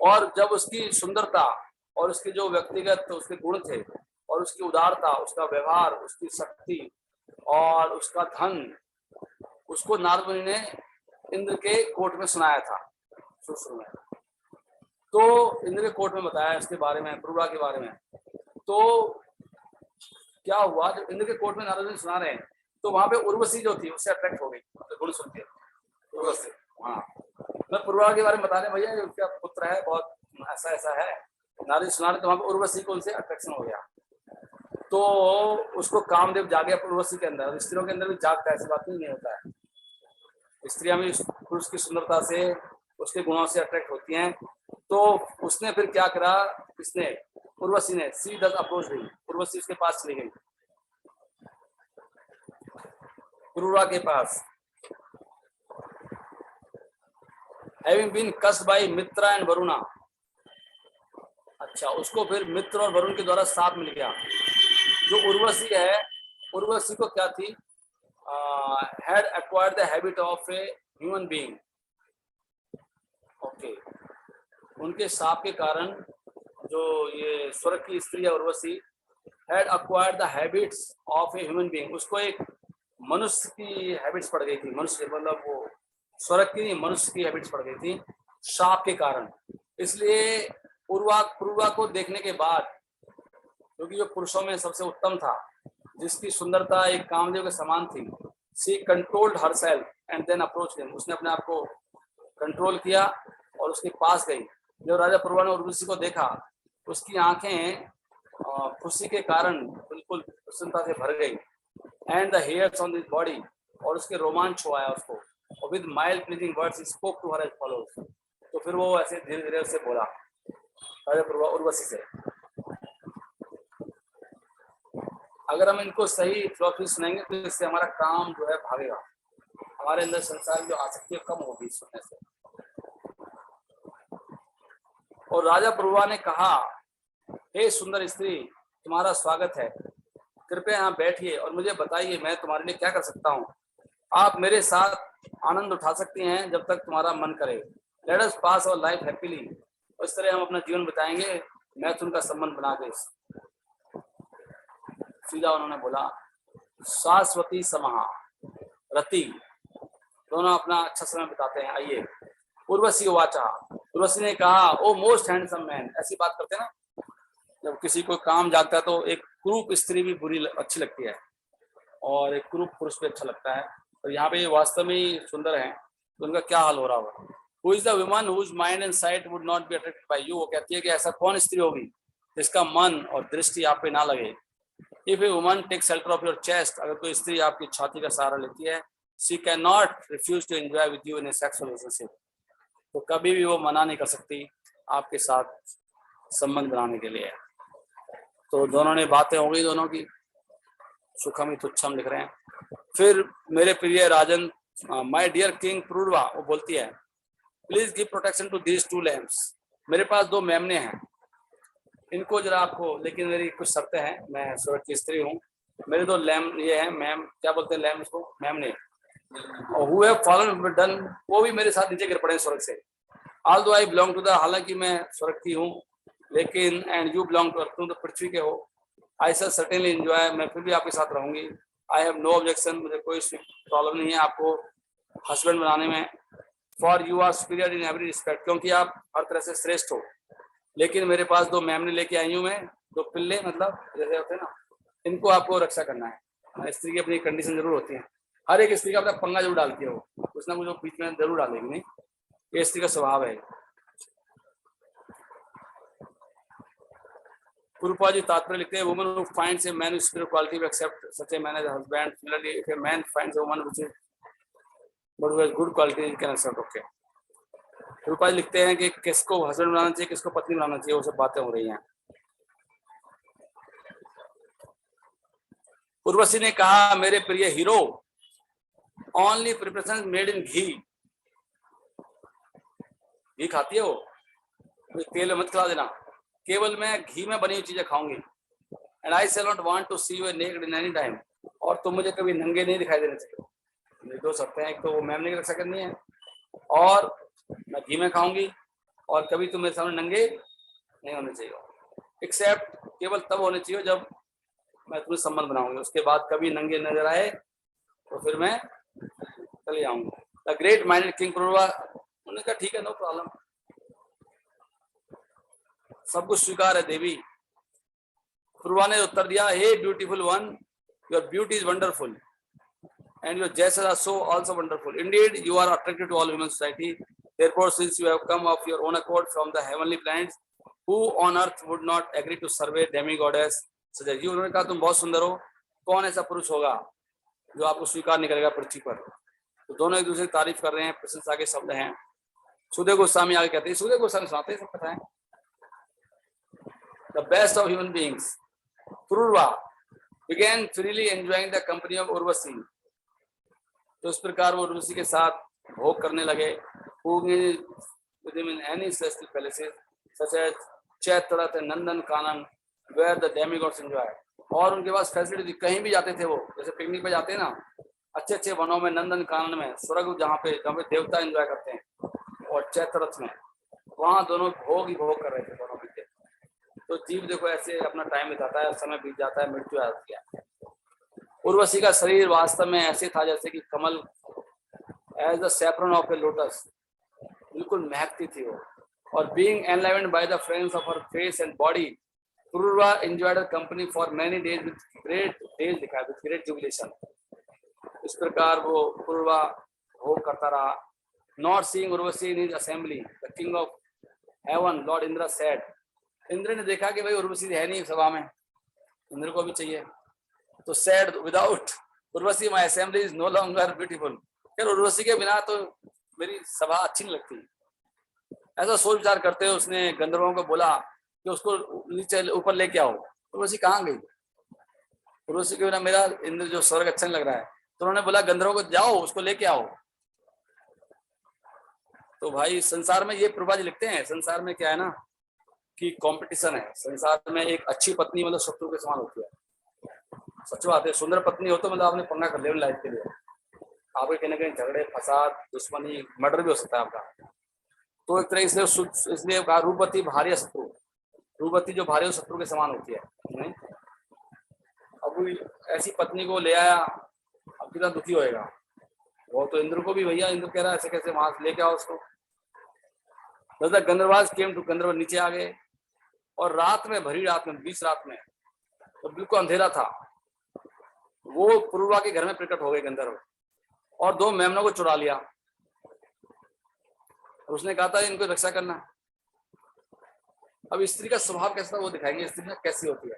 और जब उसकी सुंदरता और उसके जो व्यक्तिगत उसके गुण थे और उसकी उदारता, उसका व्यवहार, उसकी शक्ति और उसका धन, उसको नारद मुनि ने इंद्र के कोर्ट में सुनाया था शुरू में। तो इंद्र के कोर्ट में बताया इसके बारे में, पुरूरवा के बारे में। तो क्या हुआ, जब इंद्र के कोर्ट में नारद मुनि सुना रहे हैं तो वहां पे उर्वशी जो थी उससे अट्रैक्ट हो गई, गुण सुन के उर्वशी। हाँ, मैं पुरूरवा के बारे में बता रहे भैया उसका पुत्र है, बहुत ऐसा ऐसा है, नारद सुना रहे तो वहां पे उर्वशी को उनसे अट्रैक्शन हो गया। तो उसको कामदेव जागे उर्वशी के अंदर। स्त्रियों के अंदर भी जागता है, ऐसी बात नहीं होता है। स्त्रियां भी पुरुष की सुंदरता से, उसके गुणों से अट्रैक्ट होती हैं। तो उसने फिर क्या करा, किसने, उर्वशी ने, सी डज अप्रोच दी, उर्वशी उसके पास चली गई, पुरूरवा के पास। Having been cursed by Mitra and Varuna, अच्छा, उसको फिर मित्र और वरुण के द्वारा साप मिल गया। जो उर्वशी है, उर्वशी को क्या थी, had acquired the habit of a human being। Okay, उनके साप के कारण जो ये स्वर्ग की स्त्री है Urvashi, had acquired the habits of a human being, उसको एक मनुष्य की हैबिट्स पड़ गई थी। मनुष्य मतलब वो स्वर्ग की नहीं, मनुष्य की हैबिट्स पड़ गई थी शाप के कारण। इसलिए पुरूरवा को देखने के बाद, क्योंकि जो पुरुषों में सबसे उत्तम था, जिसकी सुंदरता एक कामदेव के समान थी, she controlled herself and then approach him, उसने अपने आप को कंट्रोल किया और उसके पास गई। जब राजा पुरूरवा ने उर्वशी को देखा, उसकी आंखें खुशी के कारण बिल्कुल प्रसन्नता से भर गई। And the hairs on this body, और उसके रोमांच हो आया उसको। और with mild pleasing words spoke to her as follows, तो फिर वो ऐसे धीरे धीरे उससे बोला राजा पुरूरवा उर्वशी से। अगर हम इनको सही फिलॉसफी सुनेंगे तो इससे हमारा काम जो है भागेगा, हमारे अंदर संसार की जो आसक्ति कम होगी सुनने से। और राजा पुरूरवा ने कहा, हे सुंदर स्त्री, तुम्हारा स्वागत है, कृपया यहाँ बैठिए और मुझे बताइए मैं तुम्हारे लिए क्या कर सकता हूँ। आप मेरे साथ आनंद उठा सकती हैं जब तक तुम्हारा मन करे। Let us pass our life happily, इस तरह हम अपना जीवन बिताएंगे मैथुन का संबंध बना के। सीधा उन्होंने बोला, शाश्वती समहा रति, दोनों अपना अच्छा समय बिताते हैं, आइए। उर्वशी वाचा, उर्वशी ने कहा, ओ मोस्ट हैंडसम मैन, ऐसी बात करते हैं ना, जब किसी को काम जागता है तो एक कुरूप स्त्री भी बुरी अच्छी लगती है और एक कुरूप पुरुष भी अच्छा लगता है। और यहाँ पे वास्तव में सुंदर है तो उनका क्या हाल हो रहा होगा। Who is the woman whose mind and sight would not be attracted by you? वो कहती है कि ऐसा कौन स्त्री होगी जिसका मन और दृष्टि आप पे ना लगे। If a woman takes shelter of your chest, अगर कोई स्त्री आपकी छाती का सहारा लेती है, she cannot refuse to enjoy with you in a sexual relationship, तो कभी भी वो मना नहीं कर सकती आपके साथ संबंध बनाने के लिए। तो दोनों ने बातें हो गई, दोनों की सुखम तुच्छम लिख रहे हैं। फिर मेरे प्रिय राजन, माय डियर किंग पुरूरवा, वो बोलती है, please give protection to these two lambs. मेरे पास दो मेमने हैं, इनको जरा आपको, लेकिन मेरी कुछ शर्तें हैं, मैं स्वर्ग की स्त्री हूँ, मेरे दो लैम्प ये हैं, मैम क्या बोलते हैं लैम्प इसको, मेमने, और हु हैव फॉलन डन, वो भी मेरे साथ नीचे गिर पड़े स्वर्ग से। Although I belong to the, हालांकि मैं स्वर्ग की हूँ, लेकिन and you belong to earth, तुम तो पृथ्वी के हो। आई शैल सर्टेनली एंजॉय, मैं फिर भी आपके साथ रहूंगी। आई हैव नो ऑब्जेक्शन, मुझे कोई प्रॉब्लम नहीं है आपको हस्बैंड बनाने में। For you are superior in every respect, क्योंकि आप हर तरह से श्रेष्ठ हो। लेकिन मेरे पास 2 मेमने लेके आई हूँ मैं, 2 पिल्ले, मतलब जैसे होते हैं ना, इनको आपको रक्षा करना है। स्त्री की अपनी कंडीशन जरूर होती है, हर एक स्त्री का अपना पंगा जरूर डालती है, वो कुछ ना कुछ बीच में जरूर डालेगी, नहीं, ये स्त्री का स्वभाव है। कुरुपा जी तात्पर्य लिखते हैं, woman who finds a man with spiritual quality accept such a man as a husband. Similarly if a man finds a woman which is but who has good quality he can accept. Okay, कुरुपा जी लिखते हैं कि किसको हस्बैंड बनाना चाहिए, किसको पत्नी बनाना चाहिए, वो सब बातें हो रही हैं। उर्वशी ने कहा, मेरे प्रिय hero, only preparation made in ghee. घी खाती है वो, तेल में मत खिला देना, केवल मैं घी में बनी हुई चीजें खाऊंगी। And I shall not want to see you naked in any time, और तुम मुझे कभी नंगे नहीं दिखाई देने चाहिए। मेरे 2 शर्तें हैं, एक तो वो मेमने की रक्षा करनी है, और मैं घी में खाऊंगी, और कभी तुम मेरे सामने नंगे नहीं होने चाहिए। एक्सेप्ट केवल तब होने चाहिए जब मैं तुम्हें संबंध बनाऊंगी, उसके बाद कभी नंगे नजर आए तो फिर मैं चले जाऊंगा। The great minded king Pururava, उन्होंने कहा ठीक है, नो प्रॉब्लम, सब कुछ स्वीकार है देवी। पुरुरवा ने उत्तर दिया, हे beautiful one, your beauty is wonderful and your gestures are so also wonderful. Indeed, you are attracted to all human society. Therefore, since you have come of your own accord from the heavenly planets, who on earth would not agree to serve a demigoddess such as you? उन्होंने कहा तुम बहुत सुंदर हो, कौन ऐसा पुरुष होगा जो आपको स्वीकार नहीं करेगा पृथ्वी पर। तो दोनों एक दूसरे की तारीफ कर रहे हैं, प्रशंसा के शब्द हैं। सुखदेव गोस्वामी आगे कहते हैं, सुखदेव गोस्वामी सुनाते हैं, सब पता है, the best of human beings, Pururva began freely enjoying the company of Urvasi. तो इस प्रकार वो उर्वशी के साथ भोग करने लगे। Any celestial palaces such as Chaitraratha, Nandan Kanan, where the demigods enjoy। और उनके पास फैसिलिटी, कहीं भी जाते थे वो, जैसे पिकनिक पे जाते हैं ना, अच्छे अच्छे वनों में, नंदन कानन में, स्वर्ग जहाँ पे देवता एंजॉय करते हैं, और चैत्ररथ में, वहाँ दोनों भोग ही भोग कर रहे थे दोनों भी। तो जीव देखो ऐसे अपना टाइम बिताता है, समय बीत जाता है, मृत्यु आ जाती है। उर्वशी का शरीर वास्तव में ऐसे था जैसे कि कमल, as the saffron of a lotus, बिल्कुल महकती थी वो। और being enlivened by the friends of her face and body, Pururava enjoyed company for many days with great days, लिखा है, विद ग्रेट जुबिलेशन। इस प्रकार वो पुरुरवा भोग करता रहा। Not seeing Urvashi in his assembly, the king of haven Lord Indra said. Indra ने देखा कि भाई उर्वशी है नहीं सभा में, इंद्र को भी चाहिए, तो said without Urvashi my assembly is no longer beautiful। फिर उर्वशी के बिना तो मेरी सभा अच्छी नहीं लगती। ऐसा सोच विचार करते हुए उसने गंधर्वों को बोला कि उसको नीचे ऊपर लेके आओ। उर्वशी कहाँ गई? उर्वशी के बिना मेरा इंद्र जो स्वर्ग अच्छा नहीं लग रहा है। तो उन्होंने बोला गंधर्वों को, जाओ उसको लेके आओ। तो भाई संसार में ये प्रभा जी लिखते हैं, संसार में क्या है ना कि कंपटीशन है। संसार में एक अच्छी पत्नी मतलब शत्रु के समान होती है। सच बात है, सुंदर पत्नी हो तो मतलब आपने पंगा कर लिया लाइफ के लिए, आपके कहीं ना कहीं झगड़े, फसाद, दुश्मनी, मर्डर भी हो सकता है आपका। तो एक तरह से इसलिए कहा रूपवती भारी शत्रु, रूपवती जो भारी शत्रु के समान होती है। नहीं, अब ऐसी पत्नी को ले आया, अब कितना दुखी होएगा वो। तो इंद्र को भी, भैया इंद्र कह रहा है ऐसे कैसे, वहां लेके आओ उसको। गंधर्वाज केम टू, गंधर्व नीचे आ गए, और रात में, भरी रात में, 20 रात में, तो बिल्कुल अंधेरा था, वो पुरुरवा के घर में प्रकट हो गए गंधर्व, और 2 मेमनों को चुरा लिया। उसने कहा था इनको रक्षा करना। अब स्त्री का स्वभाव कैसा था वो दिखाएंगे, स्त्री कैसी होती है।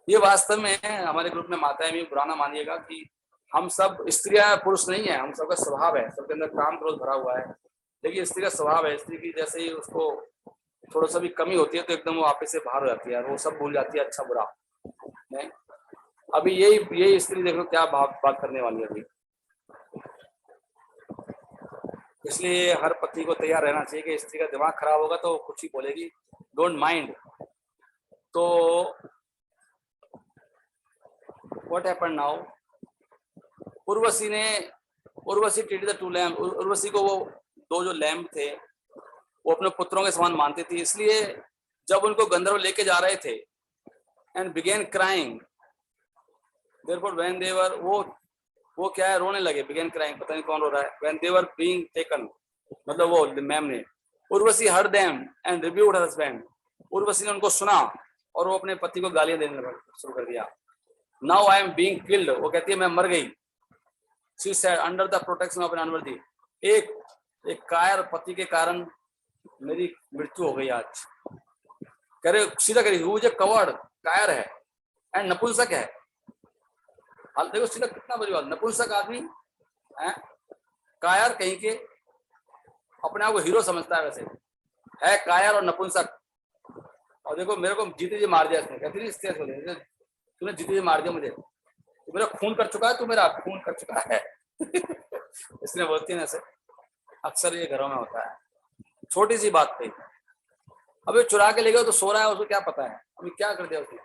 ये वास्तव में हमारे ग्रुप में माताएं भी बुरा ना मानिएगा कि हम सब स्त्रियां पुरुष नहीं है, हम सबका स्वभाव है, सबके अंदर काम क्रोध भरा हुआ है। लेकिन स्त्री का स्वभाव है, स्त्री की जैसे ही उसको थोड़ा सा भी कमी होती है तो एकदम वो आपस से बाहर हो जाती है, वो सब भूल जाती है अच्छा बुरा। नहीं, अभी यही स्त्री देखो क्या बात करने वाली है अभी। इसलिए हर पति को तैयार रहना चाहिए कि स्त्री का दिमाग खराब होगा तो कुछ ही बोलेगी, डोंट माइंड। तो what happened now, Urvashi treated the 2 lamp. Urvashi को वो 2 जो लैम्प थे वो अपने पुत्रों के समान मानती थी। इसलिए जब उनको गंधर्व लेके जा रहे थे, and began crying, therefore when they were, वो वो क्या है, रोने लगे, बिगेन क्राइंग, पता नहीं कौन रो रहा है। When they were being taken, मतलब वो मैम ने, Urvashi heard them and rebuked her husband, Urvashi ने उनको सुना और वो अपने पति को गालियां देने लगा, शुरू कर दिया। Now I am being killed, वो कहती है मैं मर गई। She said under the protection of an unworthy, एक कायर पति के कारण मेरी मृत्यु हो गई आज। कह रहे सीधा करी, वो जो कवर्ड कायर है एंड नपुंसक है। हाल देखो सीधा कितना बड़ी बात, नपुंसक आदमी है, कायर कहीं के, अपने आप को हीरो समझता है, वैसे है कायर और नपुंसक। और देखो मेरे को जीते जी मार दिया इसने, कहती नहीं स्टेज बोले तूने जीते जी मार दिया मुझे, तू मेरा खून कर चुका है, तू मेरा खून कर चुका है। इसने बोलती है ऐसे, अक्सर ये घरों में होता है, छोटी सी बात पे। अबे चुरा के ले गए तो सो रहा है, उसको क्या पता है अभी क्या कर दिया उसने,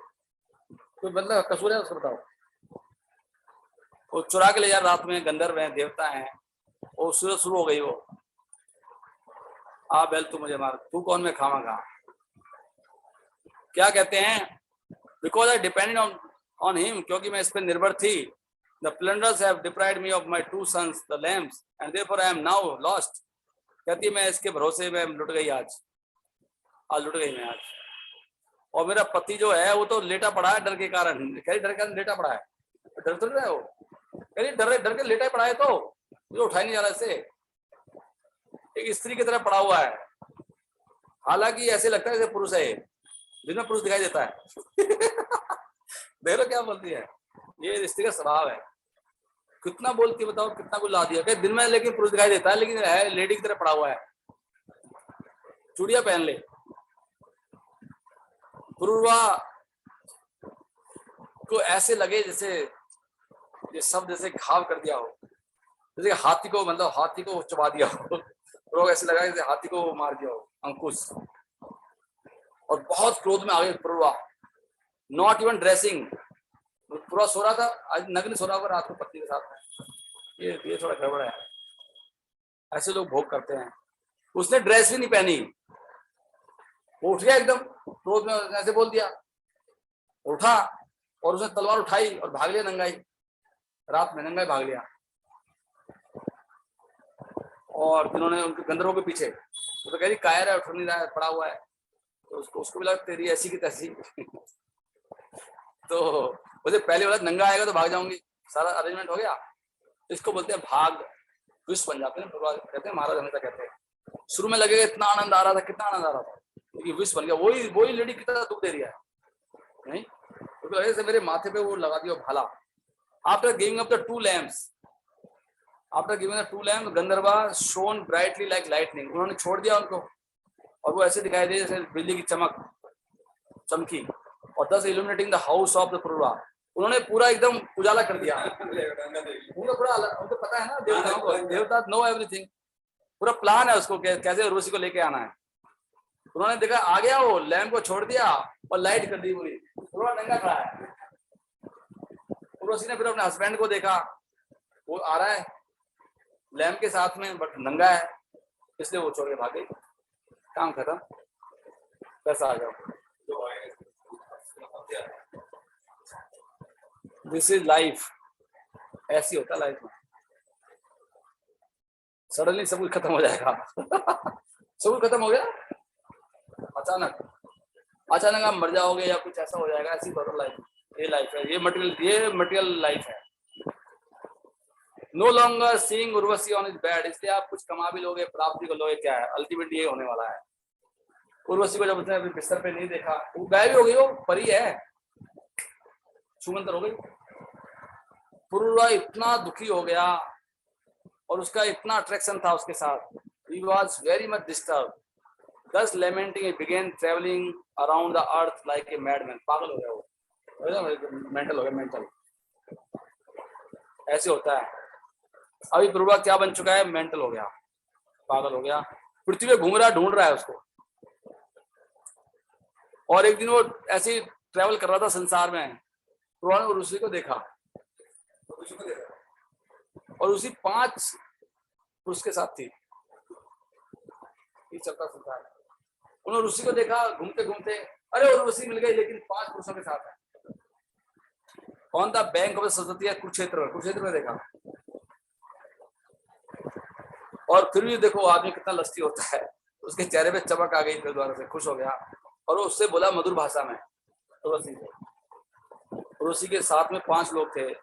कोई मतलब कसूर है उसको बताओ। वो चुरा के ले जा, रात में गंधर्व है, देवता है, वो सूरज शुरू हो गई, वो आ बैल तू मुझे मार, तू कौन मैं खावा खा। क्या कहते हैं, because I depended on him, क्योंकि मैं इस पर निर्भर थी। The plunderers have deprived me of my two sons the lambs and therefore I am now lost. कहती है मैं इसके भरोसे में लुट गई, आज लुट गई मैं आज। और मेरा पति जो है वो तो लेटा पड़ा है डर के कारण, कह रही डर के कारण लेटा पड़ा है, डर तो रहा है वो, कह रही डर के लेटा पड़ा है, तो मुझे उठाई नहीं जा रहा, इससे एक स्त्री की तरह पड़ा हुआ है। हालांकि ऐसे लगता है जैसे पुरुष है, जिसमें पुरुष दिखाई देता है। देख लो क्या बोलती है, ये स्त्री का स्वभाव है, कितना बोलती है बताओ, कितना कुछ ला दिया, दिन में लेकिन पुरुष दिखाई देता है, लेकिन है लेडी की तरह पड़ा हुआ है। चूड़िया पहन ले, पुरुषवा को ऐसे लगे जैसे ये सब जैसे घाव कर दिया हो, जैसे हाथी को, मतलब हाथी को चबा दिया हो, लोग ऐसे लगा जैसे हाथी को मार दिया हो अंकुश। और बहुत क्रोध में आ गए पुरुषवा, नॉट इवन ड्रेसिंग, पूरा सो रहा था, आज नग्न सो रहा होगा रात को पत्नी के साथ में, ये थोड़ा गड़बड़ है, ऐसे लोग भोग करते हैं। उसने ड्रेस भी नहीं पहनी, वो उठ गया एकदम क्रोध में, ऐसे बोल दिया, उठा और उसने तलवार उठाई और भाग लिया नंगाई, रात में नंगाई भाग लिया। और जिन्होंने उनके गंधर्वों के पीछे, वो तो कह रही कायर है, उठ नहीं रहा है, पड़ा हुआ है, तो उसको भी लगा तेरी ऐसी की तैसी। तो मुझे पहले बोला नंगा आएगा तो भाग जाऊंगी, सारा अरेंजमेंट हो गया। इसको बोलते हैं भाग विष बन जाते हैं, कहते हैं महाराज हमेशा कहते हैं। शुरू में लगेगा इतना आनंद आ रहा था, कितना आनंद आ रहा था, लेकिन विष बन गया। वही लेडी कितना दुख दे रही है, नहीं तो लगे से मेरे माथे पे वो लगा दिया भाला। After giving up the two lamps, Gandharva shown brightly like lightning, उन्होंने छोड़ दिया उनको और वो ऐसे दिखाई दे जैसे बिजली की चमकी। और thus illuminating the house of the पुरुषवा, उन्होंने पूरा एकदम उजाला कर दिया। उनको पता है ना देवताओं को, देवता नो एवरीथिंग, पूरा प्लान है उसको कैसे उर्वशी को लेके आना है। उन्होंने देखा आ गया, वो लैम्प को छोड़ दिया और लाइट कर दी पूरी, पूरा नंगा खड़ा है। उर्वशी ने फिर अपने हस्बैंड को देखा, वो आ रहा है लैम्प के साथ में बट नंगा है, इसलिए वो छोड़ के भाग गई, काम खत्म, पैसा आ जाओ। दिस इज लाइफ, ऐसी होता है लाइफ में, सडनली सब कुछ खत्म हो जाएगा। सब कुछ खत्म हो गया अचानक आप मर जाओगे या कुछ ऐसा हो जाएगा, ऐसी टोटल लाइफ, ये लाइफ है, ये मटेरियल लाइफ है। No longer seeing Urvashi on his bed, इसलिए आप कुछ कमा भी लोगे, प्राप्ति को लोगे, क्या है अल्टीमेटली ये होने वाला है। उर्वशी को जब उसने बिस्तर पे नहीं देखा, वो गायब हो गई, वो परी है, छूमंतर हो गई। पुरुषवा इतना दुखी हो गया और उसका इतना अट्रैक्शन था उसके साथ, he was very much disturbed, thus lamenting he began traveling around the earth like a madman, पागल हो गया वो, मेंटल हो गया, मेंटल ऐसे होता है। अभी पुरुषवा क्या बन चुका है, मेंटल हो गया, पागल हो गया, पृथ्वी पे घूम रहा, ढूंढ रहा है उसको। और एक दिन वो ऐसे ट्रेवल कर रहा था संसार में, पुरुषवा ने उर्वशी को देखा और उसी 5 पुरुष के साथ थी, ये चलता संसार। उन्होंने उर्वशी को देखा घूमते घूमते, अरे उर्वशी मिल गई, लेकिन 5 पुरुषों के साथ है। On the bank of Saraswati, Kurukshetra में देखा। और फिर भी देखो आदमी कितना लस्सी होता है, उसके चेहरे पे चमक आ गई, फिर दोबारा से खुश हो गया और वो उससे बोला मधुर भाषा में उर्वशी को। उर्वशी के साथ में 5 लोग थे।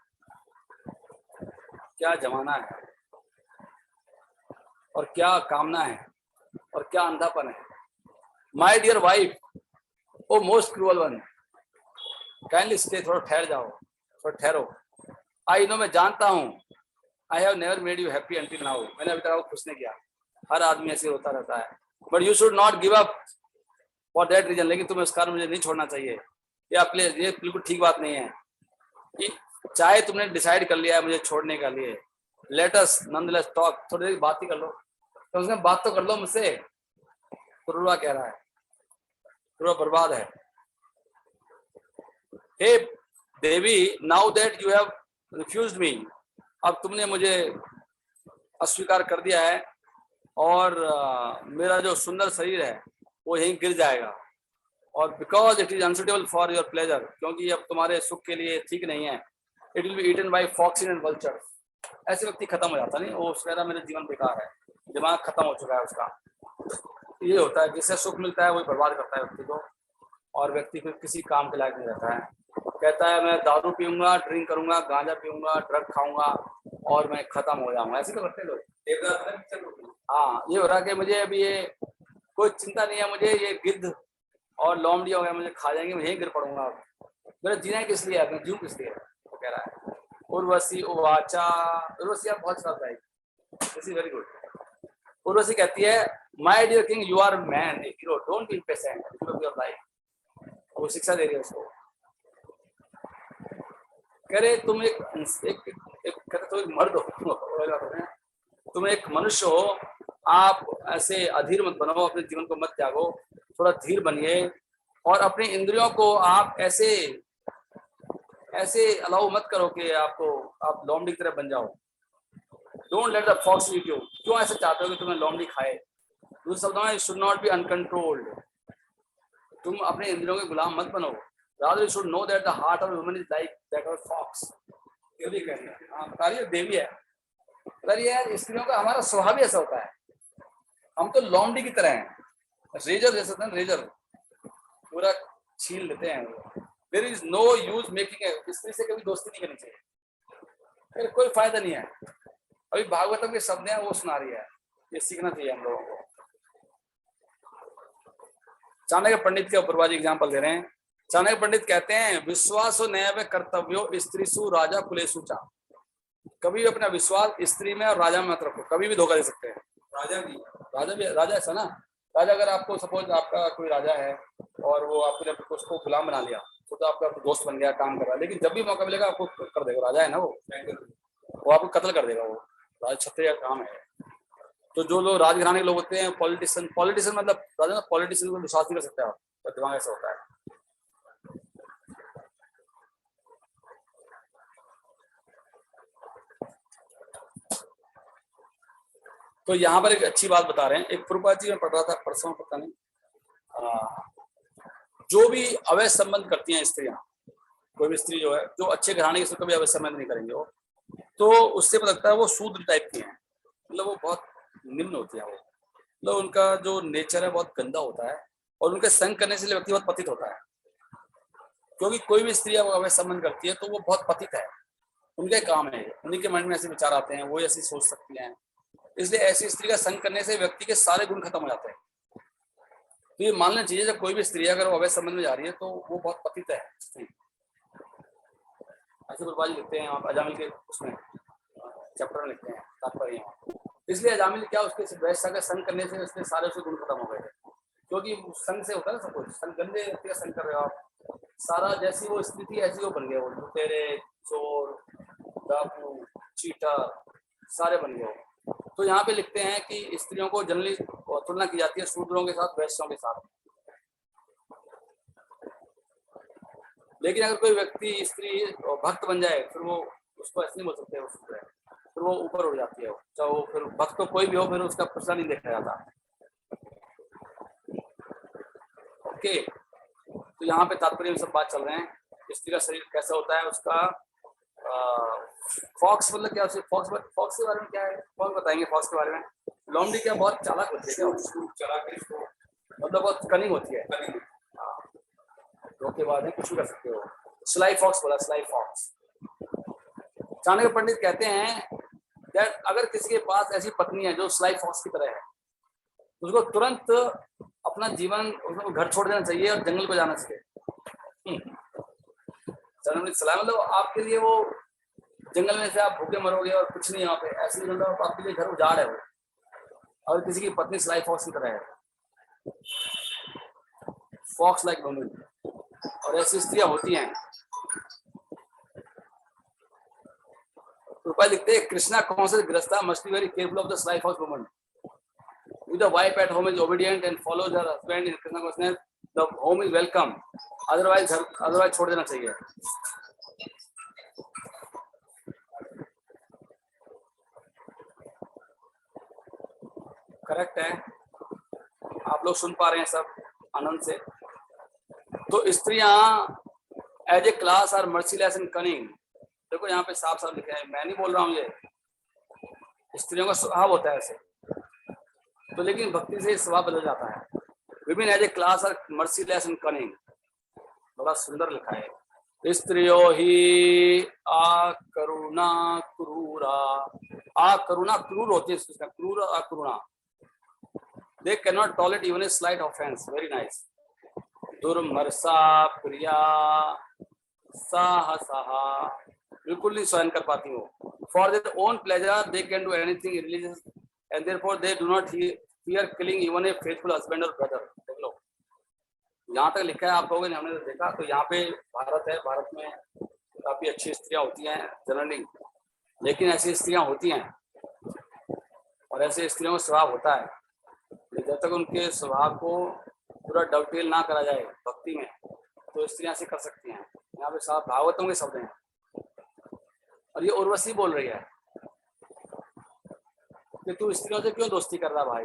क्या जमाना है और क्या कामना है और क्या अंधापन है। My dear wife, O most cruel one, kindly stay, थोड़ा ठहर जाओ, थोड़ा ठहरो। आई नो, मैं जानता हूँ, I have never made you happy until now, मैंने अभी तक आपको खुश नहीं किया, हर आदमी ऐसे होता रहता है। But you should not give up for that reason, लेकिन तुम्हें उस कारण मुझे नहीं छोड़ना चाहिए। ये आपके लिए ये बिल्कुल ठीक बात नहीं है कि चाहे तुमने डिसाइड कर लिया है मुझे छोड़ने के लिए, लेट अस नॉनदलेस टॉक, थोड़ी देर बात ही कर लो, तो उसमें बात तो कर लो मुझसे। तुरुआ कह रहा है, तुरुआ बर्बाद है। हे देवी, now that you have refused me, अब तुमने मुझे अस्वीकार कर दिया है और मेरा जो सुंदर शरीर है वो यहीं गिर जाएगा। और because it is unsuitable for your pleasure, क्योंकि अब तुम्हारे सुख के लिए ठीक नहीं है। It will be eaten by foxes and vulture, ऐसे व्यक्ति खत्म हो जाता नहीं, वो उसका मेरा जीवन बेकार है, दिमाग खत्म हो चुका है उसका। ये होता है, जिससे सुख मिलता है वही बर्बाद करता है व्यक्ति को, और व्यक्ति फिर किसी काम के लायक नहीं रहता है। कहता है मैं दारू पीऊंगा, ड्रिंक करूंगा, गांजा पीऊंगा, ड्रग खाऊंगा और मैं खत्म हो जाऊंगा। ऐसे तो करते लोग। हाँ, ये हो रहा है कि मुझे अभी ये कोई चिंता नहीं है, मुझे ये गिद्ध और लोमड़ी हो गया, मुझे खा जाएंगे, मैं यहीं गिर पड़ूंगा। मेरा जीना किस लिए है, मैं जीऊँ किस लिए, वो कह रहा है। उर्वशी उवाचा, उर्वशी आप बहुत साथ आएगी, this is very good. Urvashi कहती है my dear king, you are man, a hero, don't be impatient, live your life. वो शिक्षा दे रही है उसको, कह रहे तुम एक कहते तुम एक मर्द हो, तुम एक मनुष्य हो, आप ऐसे अधीर मत बनो, अपने जीवन को मत त्यागो, थोड़ा धीर बनिए और अपनी इंद्रियों को आप ऐसे अलाउ मत करो कि आप लोमड़ी की तरह बन जाओ। Don't let the fox eat you, क्यों ऐसे चाहते हो कि तुम्हें लोमड़ी खाए। दूसरे शब्दों में, शुड नॉट बी अनकंट्रोल्ड, तुम अपने इंद्रियों के गुलाम मत बनो। Rather you should know that the heart of a woman is like that of a fox. ये भी कहते हैं। हाँ, बता रही है देवी है, बता रही है यार स्त्रियों का हमारा स्वभाव ही ऐसा होता है, हम तो लोमड़ी की तरह हैं, रेजर जैसे था, रेजर पूरा छील लेते हैं। There is no use making a, स्त्री से कभी दोस्ती नहीं करनी चाहिए, फिर कोई फायदा नहीं है। अभी भागवतम के शब्द हैं वो सुना रही है, ये सीखना चाहिए हम लोगों को। चाणक्य पंडित के ऊपर एग्जाम्पल दे रहे हैं। चाणक्य पंडित कहते हैं विश्वासो नैव कर्तव्यो स्त्रीसु राजा कुलेषु चा, कभी भी अपना विश्वास स्त्री में और राजा में मत रखो, कभी भी धोखा दे सकते हैं। राजा ऐसा ना, राजा अगर आपको सपोज आपका कोई राजा है और वो आपने उसको गुलाम बना लिया तो आपका दोस्त बन गया, काम कर रहा है, लेकिन जब भी मौका मिलेगा आपको कर देगा, राजा है ना वो आपको कत्ल कर देगा, वो राजा क्षत्रिय का काम है। तो जो लोग राजघराने के लोग होते हैं, पॉलिटिशियन मतलब राजा, पॉलिटिशियन को विश्वास नहीं कर सकते आप, तो दिमाग ऐसा होता है। तो यहाँ पर एक अच्छी बात बता रहे हैं, एक प्रभुपाद जी में पढ़ रहा था परसों, पता नहीं, जो भी अवैध संबंध करती हैं स्त्रियां, कोई भी स्त्री जो है जो अच्छे घराने के कभी अवैध संबंध नहीं करेंगे वो, तो उससे पता लगता है वो शूद्र टाइप की हैं, मतलब वो बहुत निम्न होती है, वो मतलब उनका जो नेचर है बहुत गंदा होता है और उनके संग करने से व्यक्ति बहुत पतित होता है। क्योंकि कोई भी स्त्री अवैध संबंध करती है तो वो बहुत पतित है, उनके काम है, उन्हीं के मन में ऐसे विचार आते हैं, वो ऐसी सोच सकती हैं, इसलिए ऐसी स्त्री का संग करने से व्यक्ति के सारे गुण खत्म हो जाते हैं। तो ये मान लेना चाहिए जब कोई भी स्त्री अगर वो अवैध संबंध में जा रही है तो वो बहुत पतित है स्त्री। ऐसे गुरबाजी लिखते हैं आप अजामिल के उसमें चैप्टर में लिखते हैं तात्पर्य। इसलिए अजामिल क्या उसके वैश्य का संग करने से उसके सारे उसके गुण खत्म हो गए थे, क्योंकि संग से होता है ना सब कुछ, संग गंदे व्यक्ति का संग कर रहे हो आप, सारा जैसी वो स्त्री थी ऐसी वो बन गया, वो लुटेरे, चोर, डाकू, चीटर सारे बन गए। तो यहाँ पे लिखते हैं कि स्त्रियों को जनरली तुलना की जाती है शूद्रों के साथ, वैश्यों के साथ। लेकिन अगर कोई व्यक्ति स्त्री भक्त बन जाए फिर वो उसको ऐसे नहीं बोल सकते, वो शूद्र है, फिर वो ऊपर उड़ जाती है, चाहे वो फिर भक्त तो कोई भी हो, फिर उसका प्रश्न नहीं देखा जाता। ओके, तो यहाँ पे तात्पर्य में सब बात चल रहे हैं स्त्री का शरीर कैसा होता है उसका। फॉक्स मतलब क्या, फॉक्स के बारे में क्या है, कौन बताएंगे फॉक्स के बारे में। लोमड़ी क्या बहुत चालाक होती है क्या, मतलब बहुत कनिंग होती है। हाँ, धोखेबाज है, कुछ भी कर सकते हो। स्लाई फॉक्स बोला, स्लाई फॉक्स। चाणक्य पंडित कहते हैं दैट अगर किसी के पास ऐसी पत्नी है जो स्लाई फॉक्स की तरह है, उसको तुरंत अपना जीवन, उसको घर छोड़ देना चाहिए और जंगल को जाना चाहिए। सलाह मतलब आपके लिए वो जंगल में से आप भूखे मरोगे और कुछ नहीं, यहाँ पे ऐसे मतलब आपके लिए घर उजाड़ है वो, और किसी की पत्नी स्लाई फॉक्स की तरह है, फॉक्स लाइक वुमन। और ऐसी स्त्रियां होती हैं। रुपया लिखते हैं Krishna counsel grihastha must be very careful of the sly fox woman. With the wife at home is obedient and follows her husband in Krishna consciousness, the home is welcome. Otherwise छोड़ देना चाहिए। करेक्ट है, आप लोग सुन पा रहे हैं सब आनंद से। तो स्त्रियां as a class are merciless and cunning. देखो यहाँ पे साफ साफ लिखा है, मैं नहीं बोल रहा हूँ, ये स्त्रियों का स्वभाव होता है ऐसे। तो लेकिन भक्ति से स्वभाव बदल जाता है। Women as a class are merciless and cunning, बड़ा सुंदर लिखा है। स्त्रियो ही अकरुणा क्रूरा, अकरुणा क्रूर होती है, क्रूर अकरुणा। They can not tolerate even a slight offence, very nice. दुर्मर्षा प्रिया साहसा, बिल्कुल नहीं सहन कर पाती हो। For their own pleasure they can do anything religious and therefore they do not fear killing even a faithful husband or brother। देख लो यहाँ तक लिखा है, आप लोगों ने, हमने तो देखा। तो यहाँ पे भारत है, भारत में काफी अच्छी स्त्रियां होती हैं जनरली, लेकिन ऐसी स्त्रियां होती हैं और ऐसे स्त्रियों का स्वभाव होता है, जब तक उनके स्वभाव को पूरा डवटेल ना करा जाए भक्ति में, तो स्त्रियां ऐसे कर सकती हैं। यहाँ पे साफ भागवतों के शब्द हैं। और ये उर्वशी बोल रही है कि तू स्त्रियों से क्यों दोस्ती कर रहा भाई।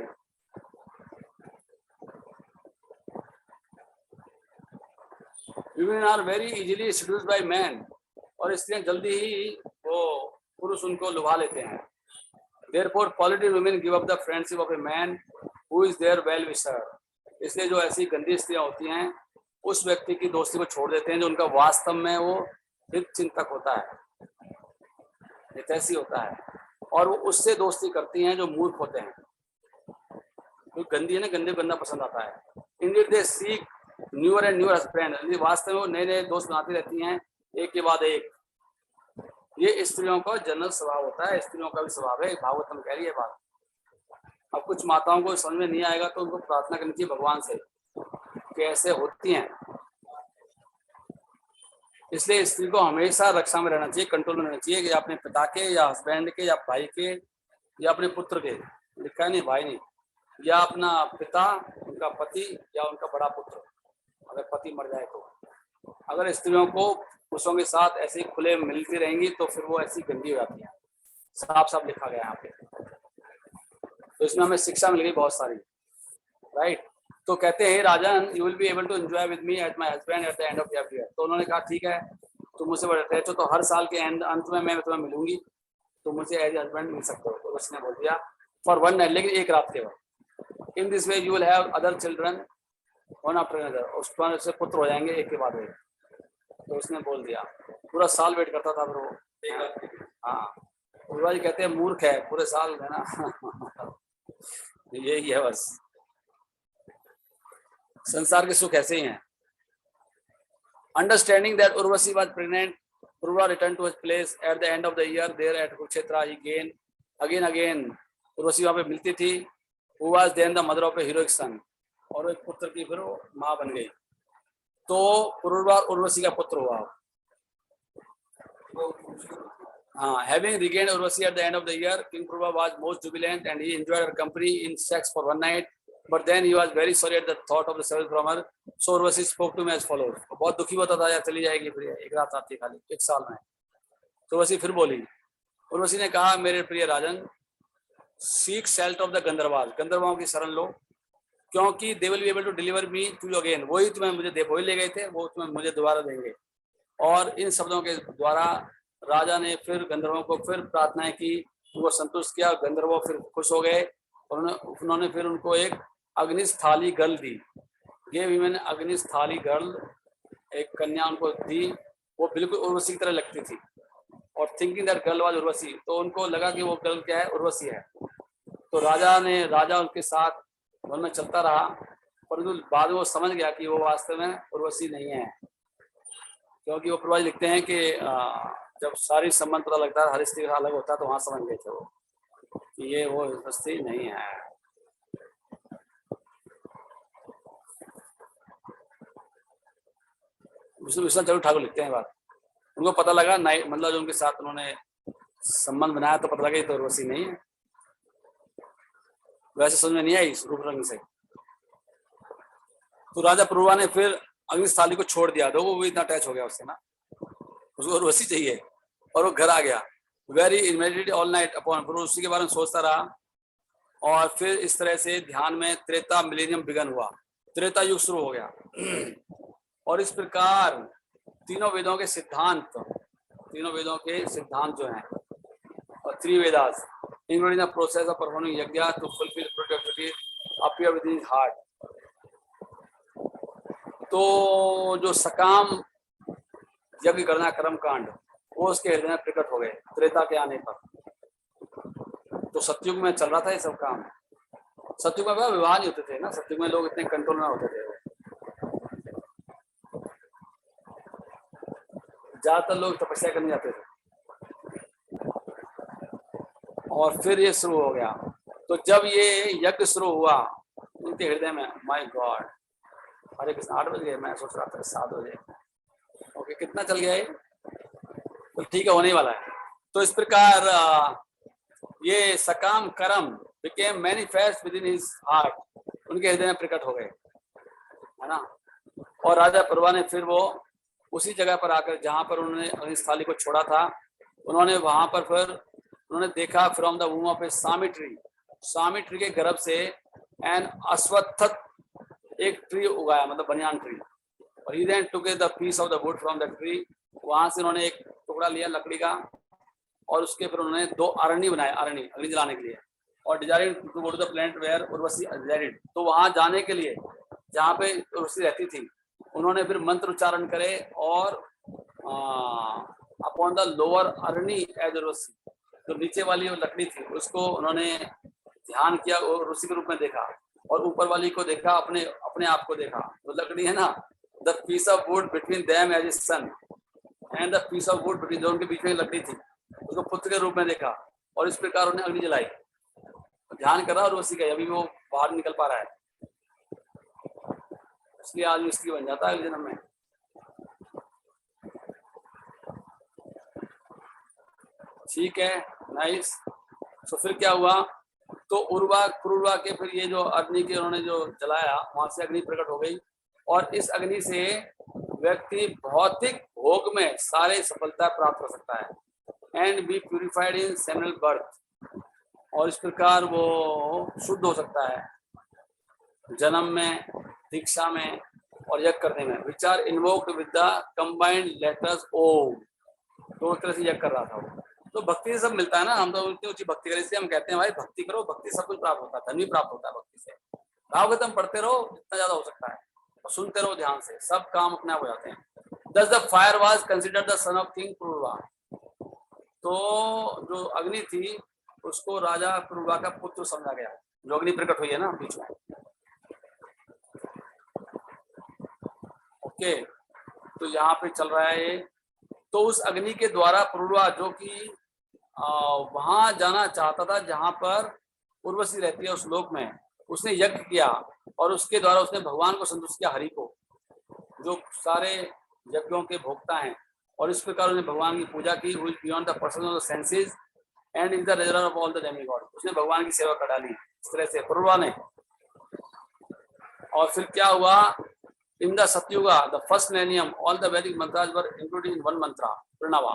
Women are very easily seduced by men, और स्त्रियां जल्दी ही वो पुरुष उनको लुभा लेते हैं। Therefore polluted women give up the friendship of a man who is their well wisher। इसलिए जो ऐसी गंदी स्त्रियां होती हैं उस व्यक्ति की दोस्ती को छोड़ देते हैं जो उनका वास्तव में वो हित चिंतक होता है, हितैषी होता है। और वो उससे दोस्ती करती हैं जो मूर्ख होते हैं, जो गंदी है ना, गंदे गंदा पसंद आता है। Indian they seek newer and newer friend, वास्तव में वो नए नए दोस्त बनाती रहती हैं एक के बाद एक। ये स्त्रियों का जनरल स्वभाव होता है, स्त्रियों का भी स्वभाव है, भागवतम कह रही है बात। अब कुछ माताओं को समझ में नहीं आएगा तो उनको प्रार्थना करनी चाहिए भगवान से, कैसे होती हैं। इसलिए स्त्री को हमेशा रक्षा में रहना चाहिए, कंट्रोल में रहना चाहिए, कि अपने पिता के या हस्बैंड के या भाई के या अपने पुत्र के, लिखा नहीं भाई नहीं, या अपना पिता, उनका पति या उनका बड़ा पुत्र, अगर पति मर जाए तो। अगर स्त्रियों को पुरुषों के साथ ऐसे खुले मिलती रहेंगी तो फिर वो ऐसी गंदी हो जाती है, साफ साफ लिखा गया यहाँ पे। तो इसमें हमें शिक्षा मिल गई बहुत सारी, राइट। तो कहते हैं राजन you will be able to enjoy with me at my husband at the end of every year. तो उन्होंने कहा ठीक है, तुम मुझसे बड़े तो हर साल के अंत में मैं तुम्हें मिलूंगी, तो मुझे एज हस्बैंड मिल सकते हो। तो उसने बोल दिया फॉर वन नाइट, लेकिन एक रात केवल। In this way you will have other children one after another, उससे पुत्र हो जाएंगे एक के बाद एक। तो उसने बोल दिया, पूरा साल वेट करता था फिर वो। हाँ, जी कहते हैं मूर्ख है, पूरे साल है ना। यही है बस, संसार के सुख ऐसे ही हैं। Understanding that Urvashi was pregnant, Purva returned to his place at the end of the year. There at Kurukshetra, he again Urvashi वहाँ पे मिलती थी। Who was then the mother of a heroic son, और एक पुत्र की फिर वो माँ बन गई। तो पुरुवा उर्वशी का पुत्र हुआ। हाँ, having regained Urvashi at the end of the year, King Purva was most jubilant and he enjoyed her company in sex for one night. But then he was very sorry at the thought of the service from her. So Urvashi spoke to me as follows. बहुत दुखी होता था, यार चली जाएगी फिर, एक रात आती खाली एक साल में। तो उर्वशी फिर बोली, उर्वशी ने कहा मेरे प्रिय राजन, seek shelter of the Gandharvas, गंधर्वाओं की शरण लो, क्योंकि they will be able to deliver me to you again. वही तुम्हें मुझे दे, वही ले गए थे, वो तुम्हें मुझे दोबारा देंगे। और इन शब्दों के द्वारा राजा ने फिर गंधर्वों को फिर प्रार्थनाएं की, उनको संतुष्ट किया। गंधर्व फिर खुश हो गए। उन्होंने फिर उनको एक अग्निस्थाली गर्ल दी। ये भी मैंने अग्निस्थाली गर्ल, एक कन्या उनको दी। वो बिल्कुल उर्वशी की तरह लगती थी, और thinking that girl was Urvashi, तो उनको लगा कि वो गर्ल क्या है, उर्वशी है। तो राजा उनके साथ वन में चलता रहा, परंतु बाद में वो समझ गया कि वो वास्तव में उर्वशी नहीं है, क्योंकि वो पूर्वज लिखते हैं कि जब सारी संबंध पता लगता है, हर स्त्री का अलग होता है, तो वहां समझ गए थे वो कि ये वो उर्वशी नहीं है। विष्णु चलो ठाकुर लिखते हैं बात, उनको पता लगा नहीं, मतलब जो उनके साथ उन्होंने संबंध बनाया तो पता लगा ये तो उर्वशी नहीं है। वैसे समझ में नहीं आई रूप रंग से। तो राजा पुरुरवा ने फिर अग्निस्थाली को छोड़ दिया, वो भी इतना अटैच हो गया उससे ना, उसको उर्वशी चाहिए, और वो घर आ गया। वेरी इमेजिनेटेड ऑल नाइट अपॉन, फिर उसी के बारे में सोचता रहा। और फिर इस तरह से ध्यान में त्रेता मिलेनियम बिगन हुआ, त्रेता युग शुरू हो गया। और इस प्रकार तीनों वेदों के सिद्धांत जो हैं, और त्रिवेदास including the process of performing yajna to fulfil productivity appear with his heart. तो जो सकाम यज्ञ करना कर्म कांड, वो उसके हृदय में प्रकट हो गए त्रेता के आने पर। तो सतयुग में चल रहा था ये सब काम। सतयुग में विवाह नहीं होते थे ना, सतयुग में लोग इतने कंट्रोल में होते थे। ज्यादातर लोग तपस्या करने जाते थे। और फिर ये शुरू हो गया। तो जब ये यज्ञ शुरू हुआ उनके हृदय में, माय गॉड, हरे कृष्ण 8 बज गए, मैं सोच रहा था 7 बजे। ओके, कितना चल गया ये, तो ठीक है, होने ही वाला है। तो इस प्रकार ये सकाम कर्म became manifest with in his heart, उनके हृदय में प्रकट हो गए, है ना। और राजा पुरुरवा ने फिर वो उसी जगह पर आकर, जहां पर उन्होंने अग्निस्थाली को छोड़ा था, उन्होंने वहां पर फिर उन्होंने देखा from the womb of A Sami tree के गर्भ से एन अश्वत्थ एक ट्री उगाया, मतलब बनियान ट्री। और he then took the piece of the wood from the tree, वहां से उन्होंने एक टुकड़ा लिया लकड़ी का, और उसके फिर उन्होंने 2 अरणी बनाए, अग्नि जलाने के लिए। और desired to go to the planet where Urvashi resided, तो वहां जाने के लिए जहाँ पे उर्वशी रहती थी, उन्होंने फिर मंत्र उच्चारण करे, और upon the lower arani as Urvashi, तो नीचे वाली वो लकड़ी थी उसको उन्होंने ध्यान किया और उर्वशी के रूप में देखा, और ऊपर वाली को देखा, अपने आप को देखा। तो लकड़ी है ना, the piece of wood between them as a son and the piece of wood between, दोनों के बीच में लकड़ी थी, उसको पुत्र के रूप में देखा। और इस प्रकार उन्हें अग्नि जलाई, ध्यान कर रहा और उसी का अभी वो बाहर निकल पा रहा है, इसलिए आदमी स्त्री बन जाता है अगले जन्म में। ठीक है, नाइस। तो फिर क्या हुआ, तो पुरुरवा के फिर ये जो अग्नि के उन्होंने जो जलाया, वहां से अग्नि प्रकट हो गई। और इस अग्नि से व्यक्ति भौतिक भोग में सारे सफलता प्राप्त कर सकता है, and be purified in seminal birth, और इस प्रकार वो शुद्ध हो सकता है जन्म में, दीक्षा में और यज्ञ करने में। Which are invoked with the combined letters om, तो तरह से यज्ञ कर रहा था वो। तो भक्ति से सब मिलता है ना, हम तो इतनी ऊंची भक्ति करें, इसलिए हम कहते हैं भाई भक्ति करो, भक्ति सब कुछ प्राप्त होता है, धन भी प्राप्त होता है भक्ति से। भाव खत्म पढ़ते रहो जितना ज्यादा हो सकता है, और सुनते रहो ध्यान से, सब काम अपने आप हो जाते हैं। Thus the fire was considered the son of King Pururava, तो जो अग्नि थी उसको राजा पुरुरवा का पुत्र समझा गया, जो अग्नि प्रकट हुई है ना बीच में। ओके, तो यहाँ पे चल रहा है। तो उस अग्नि के द्वारा पुरुरवा, जो कि वहां जाना चाहता था जहां पर उर्वशी रहती है उस लोक में, उसने यज्ञ किया, और उसके द्वारा उसने भगवान को संतुष्ट किया, हरि को, जो सारे यज्ञों के भोक्ता हैं। और इस प्रकार उसने भगवान की पूजा की, who is beyond the person of the senses and is the reservoir of all the demigod, उसने भगवान की सेवा कर डाली इस तरह से पुरुरवा ने। और फिर क्या हुआ, in the Satyuga the first millennium all the Vedic mantras were included in one मंत्रा प्रणवा।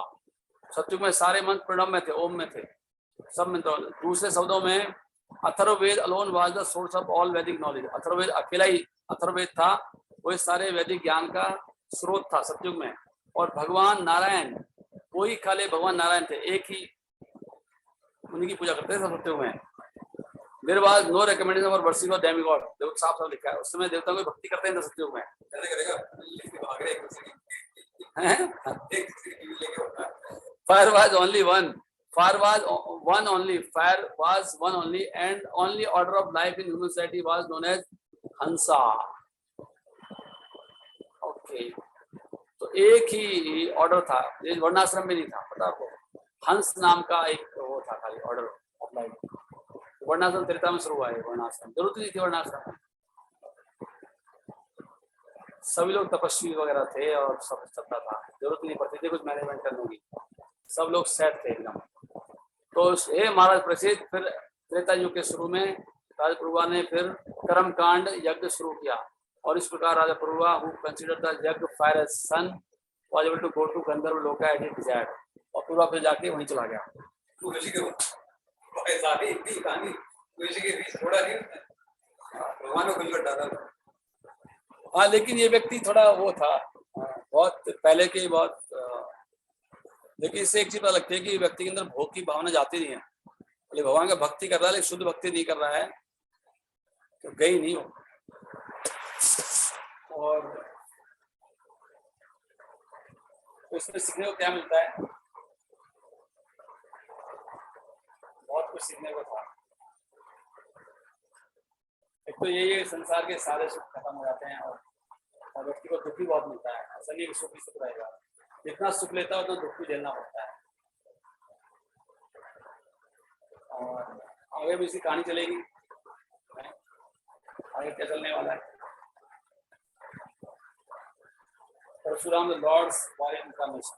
सतयुग में सारे मंत्र प्रणव में थे, ओम में थे सब मंत्र। दूसरे शब्दों में Atharvaveda alone was the source of all वैदिक नॉलेज, अथर्ववेद अकेला ही अथर्ववेद था, वो सारे वैदिक ज्ञान का स्रोत था सतयुग में। और भगवान नारायण, कोई खाली भगवान नारायण थे, एक ही उन्हीं की पूजा करते थे सब सत्युग में। There was no recommendation for worship of demigod, देखो साफ साफ लिखा है, उस समय देवताओं की भक्ति करते हैं सत्युग में। Fire was only one, fire was one only, fire was one only, and only order of life in human society was known as Hamsa. Okay, तो एक ही ऑर्डर था, ये वर्णाश्रम में नहीं था, पता आपको, हंस नाम का एक वो था खाली ऑर्डर ऑफ लाइफ। वर्णाश्रम त्रेता में शुरू हुआ है, वर्णाश्रम जरूरत नहीं थी वर्णाश्रम में, सभी लोग तपस्वी वगैरह थे और सब चलता था, जरूरत नहीं पड़ती थी कुछ मैनेजमेंट करने की, सब लोग सेट थे एकदम। तो हे महाराज प्रसिद्ध, फिर त्रेता युग के शुरू में राजा प्रभुआ ने फिर कर्म कांड यज्ञ शुरू किया, और इस प्रकार राजा प्रभुआ who considered the yajna fire as son was able to go to Gandharva loka as he desired, और प्रभुआ फिर जाके वहीं चला गया। तो ऋषि के सारी इतनी कहानी ऋषि के बीच थोड़ा नहीं, भगवान को बिल्कुल डाला। हाँ, लेकिन ये व्यक्ति थोड़ा वो था, बहुत पहले के बहुत, लेकिन इससे एक चीज पता लगती है कि व्यक्ति के अंदर भोग की भावना जाती नहीं है, बोले भगवान का भक्ति कर रहा है लेकिन शुद्ध भक्ति नहीं कर रहा है तो गई नहीं हो। और उसमें सीखने को क्या मिलता है, बहुत कुछ सीखने को था। एक तो ये संसार के सारे सुख खत्म हो जाते हैं, और व्यक्ति को दुख भी बहुत मिलता है, ऐसा नहीं सुख ही सुख रहेगा, जितना सुख लेता है उतना दुख भी झेलना पड़ता है। और आगे भी इसी कहानी चलेगी, आगे क्या चलने वाला है। Parashurama the Lord's wire incarnation,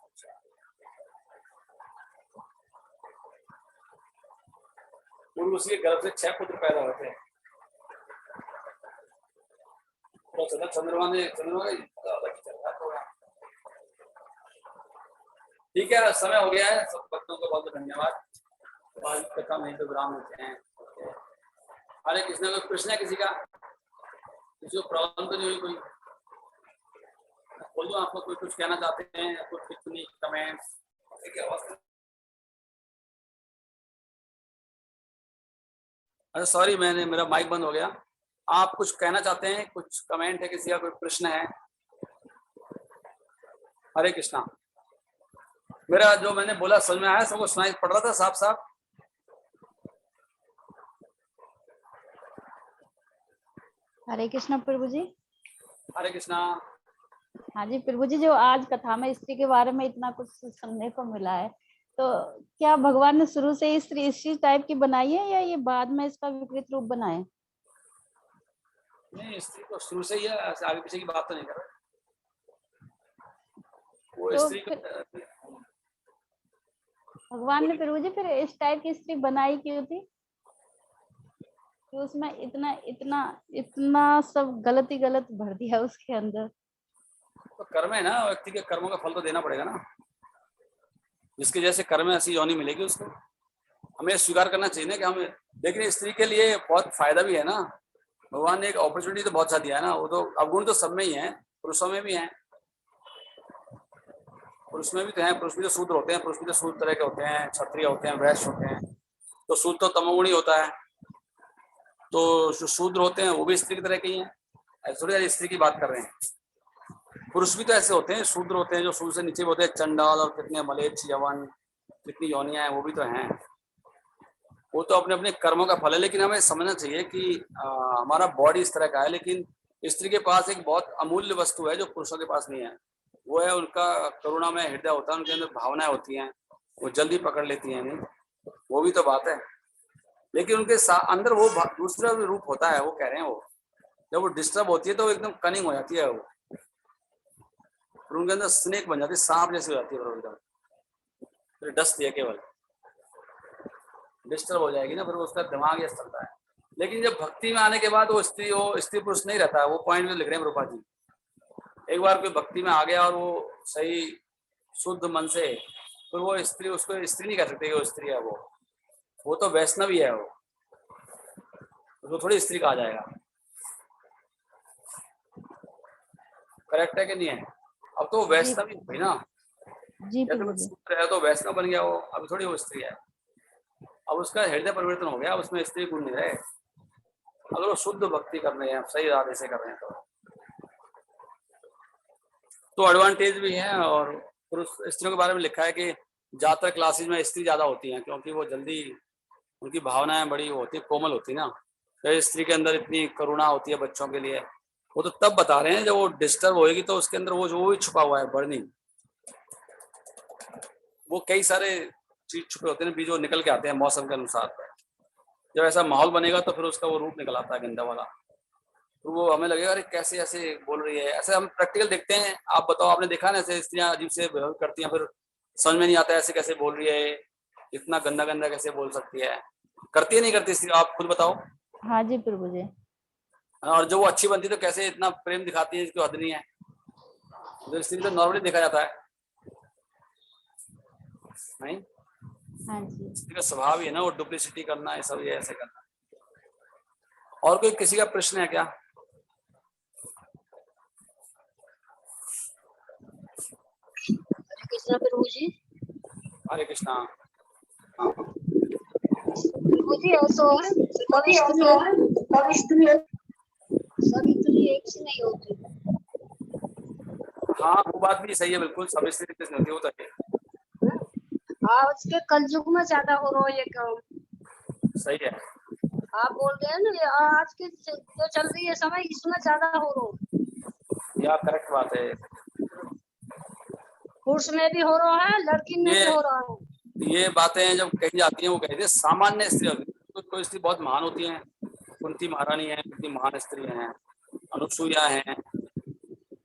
पूर्व उसके गर्भ से 6 पुत्र पैदा होते हैं। तो चंद्रमा ने ठीक है, समय हो गया है, सब भक्तों को बहुत धन्यवाद। आज कथा नहीं तो विराम होते हैं। हरे कृष्ण, कोई प्रश्न है किसी का? किसी को प्रॉब्लम तो नहीं हुई? कोई बोलो, आपको कोई कुछ कहना चाहते हैं, कुछ टिप्पणी कमेंट्स? अरे सॉरी, मेरा माइक बंद हो गया। आप कुछ कहना चाहते हैं, कुछ कमेंट है किसी का, कोई प्रश्न है? हरे कृष्णा। मेरा जो मैंने बोला समझ में आया? सबको सुनाई पड़ रहा था साफ साफ? हरे कृष्णा प्रभु जी। हरे कृष्णा। हाँ जी प्रभु जी, जो आज कथा में स्त्री के बारे में इतना कुछ सुनने को मिला है, तो क्या भगवान ने शुरू से स्त्री इसी टाइप की बनाई है, या ये बाद में इसका विपरीत रूप बनाए? नहीं, स्त्री को शुरू से ही है, आगे पीछे की बात तो नहीं कर रहे वो तो स्त्री भगवान ने प्रभु जी फिर इस टाइप की स्त्री बनाई क्यों थी? कि उसमें इतना इतना इतना सब गलत ही गलत भर दिया उसके अंदर। तो कर्म है ना, व्यक्ति के कर्मों का फल तो देना पड़ेगा ना, जिसके जैसे कर्म है ऐसी योनि मिलेगी उसको। हमें स्वीकार करना चाहिए ना कि हमें, लेकिन स्त्री के लिए बहुत फायदा भी है ना, भगवान ने एक अपॉर्चुनिटी तो बहुत सा दिया है ना। वो तो अवगुण तो सब में ही है, पुरुषों में भी है, पुरुष में भी तो है, पुरुष भी तो शूद्र होते हैं, पुरुष भी तो शूद्र तरह के होते हैं, क्षत्रिय होते हैं, वैश्य होते हैं, तो शूद्र तो तमोगुणी होता है, तो जो शूद्र होते हैं वो भी स्त्री की तरह के ही हैं। ऐसे थोड़ी स्त्री की बात कर रहे हैं, पुरुष भी तो ऐसे होते हैं, शूद्र होते हैं, जो शूद्र से नीचे होते हैं, चंडाल और कितने मलेच्छ यवन, कितनी योनियां हैं, वो भी तो हैं। वो तो अपने अपने कर्मों का फल है। लेकिन हमें समझना चाहिए कि हमारा बॉडी इस तरह का है, लेकिन स्त्री के पास एक बहुत अमूल्य वस्तु है जो पुरुषों के पास नहीं है, वो है उनका करुणामय हृदय होता है, उनके अंदर भावनाएं होती हैं, वो जल्दी पकड़ लेती हैं, नहीं वो भी तो बात है। लेकिन उनके अंदर वो दूसरा भी रूप होता है, वो कह रहे हैं, वो जब वो डिस्टर्ब होती है तो एकदम कनिंग हो जाती है, वो फिर उनके अंदर स्नेक बन जाती है, सांप जैसी हो जाती है, एकदम फिर डसती है, केवल डिस्टर्ब हो जाएगी ना, फिर उसका दिमाग ये चलता है। लेकिन जब भक्ति में आने के बाद वो स्त्री पुरुष नहीं रहता है, वो पॉइंट में लिख रहे हैं रूपा जी। एक बार कोई भक्ति में आ गया और वो सही शुद्ध मन से, फिर वो स्त्री, उसको स्त्री नहीं कह सकते वो स्त्री है, वो तो वैष्णवी है, वो थोड़ी स्त्री कहा जाएगा। करेक्ट है कि नहीं है? अब तो वैष्णवी हो गई ना, जी जैसे वो प्रभु जी। शूद्र है तो वैष्णव बन गया वो, अभी थोड़ी वो स्त्री है, अब उसका हृदय परिवर्तन हो गया, उसमें स्त्री गुण नहीं रहे। अगर वो शुद्ध भक्ति कर रहे हैं, सही इरादे से कर रहे हैं तो एडवांटेज भी है। और पुरुष स्त्रियों के बारे में लिखा है कि ज्यादातर क्लासेज में स्त्री ज्यादा होती हैं, क्योंकि वो जल्दी, उनकी भावनाएं बड़ी होती है, कोमल होती है ना। तो स्त्री के अंदर इतनी करुणा होती है बच्चों के लिए, वो तो तब बता रहे हैं जब वो डिस्टर्ब होएगी, तो उसके अंदर वो भी छुपा हुआ है, बर्निंग, वो कई सारे चीज छुपे होते हैं, बीज वो निकल के आते हैं मौसम के अनुसार। जब ऐसा माहौल बनेगा तो फिर उसका वो रूप निकल आता है गंदा वाला, तो वो हमें लगेगा अरे कैसे ऐसे बोल रही है। ऐसे हम प्रैक्टिकल देखते हैं, आप बताओ, आपने देखा ना ऐसे स्त्रियां अजीब से बिहेव करती हैं, फिर समझ में नहीं आता ऐसे कैसे बोल रही है, इतना गंदा गंदा कैसे बोल सकती है, करती है नहीं करती स्त्री, आप खुद बताओ। हाँ जी प्रभु जी। और जो वो अच्छी बनती है तो कैसे इतना प्रेम दिखाती है, इसकी हद नहीं है। तो स्त्री तो नॉर्मली देखा जाता है नहीं, हाँ जी। स्त्री का स्वभाव ही है ना वो डुप्लिसिटी करना, ये सब, ये ऐसे करना। और कोई किसी का प्रश्न है क्या? कृष्णा प्रभु जी। हरे कृष्णा। प्रभु जी ऐसा है, सभी स्त्री एक से नहीं होती। हाँ वो बात भी सही है, बिल्कुल सब स्त्री किस नहीं होती, वो तो है, आज के कलयुग में ज्यादा हो रहा है ये काम। सही है। आप बोल रहे हैं ना, ये आज की जो चल रही है समय, इसमें ज्यादा हो रहा है। या करेक्ट बात है। पुरुष में भी हो रहा है, लड़की में भी हो रहा है। ये बातें जब कही जाती हैं वो कहते हैं सामान्य स्त्री होती है, कोई स्त्री बहुत महान होती हैं, कुंती महारानी है, कितनी महान स्त्री हैं, अनुसुईया हैं,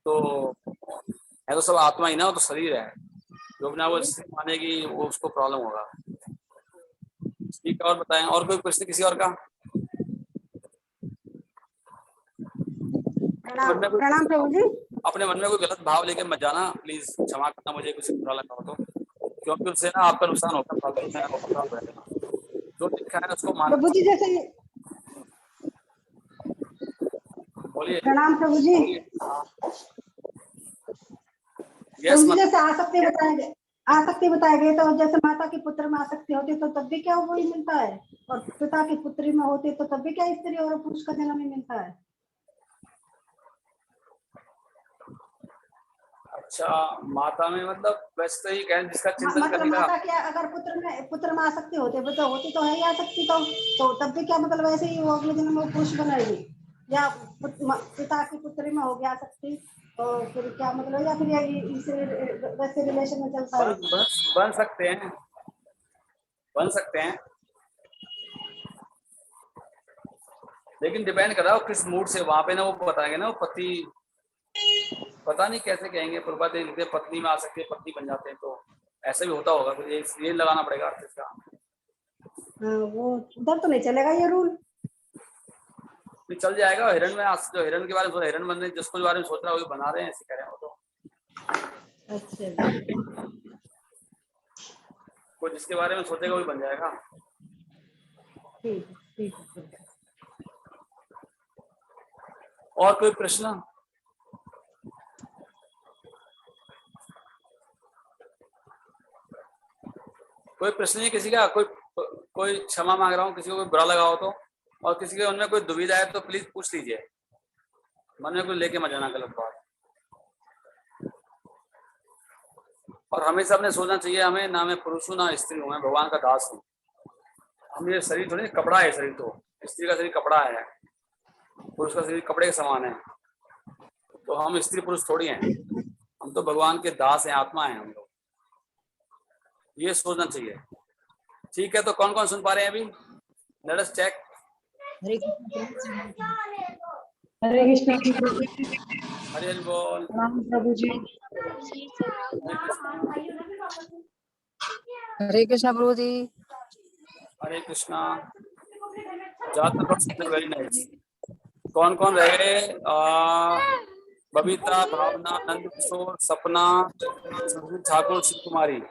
तो है तो सब आत्मा ही ना, वो तो शरीर है, जो बिना वो स्त्री मानेगी वो उसको प्रॉब्लम होगा। ठीक है, और बताएं, और कोई प्रश्न किसी और का? प्रणाम प्रभु जी। अपने मन में कोई गलत भाव लेके मत जाना, प्लीज क्षमा करना मुझे कुछ बुरा लगा हो तो, क्योंकि उससे ना आपका नुकसान होगा, फालतू में जो लिखा है उसको मान। प्रभु जी जैसे, बोलिए। प्रणाम प्रभु जी। यस प्रभु जी जैसे आसक्ति बताए गए, तो जैसे माता के पुत्र में आसक्ति होती तो तब भी क्या वही मिलता है, और पिता की पुत्री में होती तो तब भी क्या स्त्री और पुरुष का जन्म ही मिलता है। अच्छा, माता में मतलब वैसे तो ये कहें जिसका चिंतन मतलब करने का, माता क्या, अगर पुत्र में आसक्ति होती होती तो है ही आसक्ति, तो तब भी क्या मतलब ऐसे ही वो अगले जन्म में पुरुष बनाएगी, या पिता की पुत्री में हो गया आसक्ति, तो फिर क्या मतलब, या फिर वैसे रिलेशन में चलता है। बन सकते हैं, बन सकते हैं, लेकिन डिपेंड कर रहा है किस मूड से। वहां पे ना वो बताएंगे ना, वो पति, पता नहीं कैसे कहेंगे, प्रभात पत्नी में आ सकती है, पत्नी बन जाते हैं, तो ऐसा भी होता होगा, तो ये लगाना पड़ेगा अर्थ इसका। वो उधर तो नहीं चलेगा ये रूल, भी चल जाएगा। हिरण में जो हिरण के बारे में, हिरण बनने जिसको बारे में सोच रहा है वही बना रहे हैं, ऐसे कह रहे हैं वो तो। अच्छा, कोई जिसके बारे में सोचेगा वही बन जाएगा। ठीक। और कोई प्रश्न? कोई प्रश्न नहीं किसी का? कोई क्षमा मांग रहा हूँ, किसी को कोई बुरा लगा हो तो, और किसी के उनमें कोई दुविधा है तो प्लीज पूछ लीजिए, मन में कोई लेके मत जाना गलत बात। और हमेशा अपने सोचना चाहिए, हमें ना मैं पुरुष हूँ ना स्त्री हूँ, मैं भगवान का दास हूँ। हम ये शरीर थोड़ी कपड़ा है, शरीर तो स्त्री का शरीर कपड़ा है, पुरुष का शरीर कपड़े के समान है, तो हम स्त्री पुरुष थोड़ी हैं, हम तो भगवान के दास हैं, आत्मा है हम लोग, ये सोचना चाहिए। ठीक है, तो कौन कौन सुन पा रहे हैं अभी? Let us check. Hare Krishna Hare बोल। प्रभु जी। हरे कृष्णा प्रभु जी। हरे कृष्णा। ज्यादातर वेरी नाइस। कौन कौन रह गए? बबीता, भावना, नंद किशोर, सपना, ठाकुर, शिव कुमारी,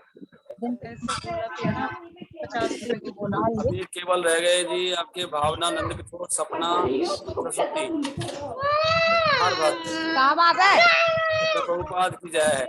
अभी केवल रह गए जी आपके भावना, नंद किशोर, सपना, सरस्वती। क्या बात है? प्रभुपाद की जय है।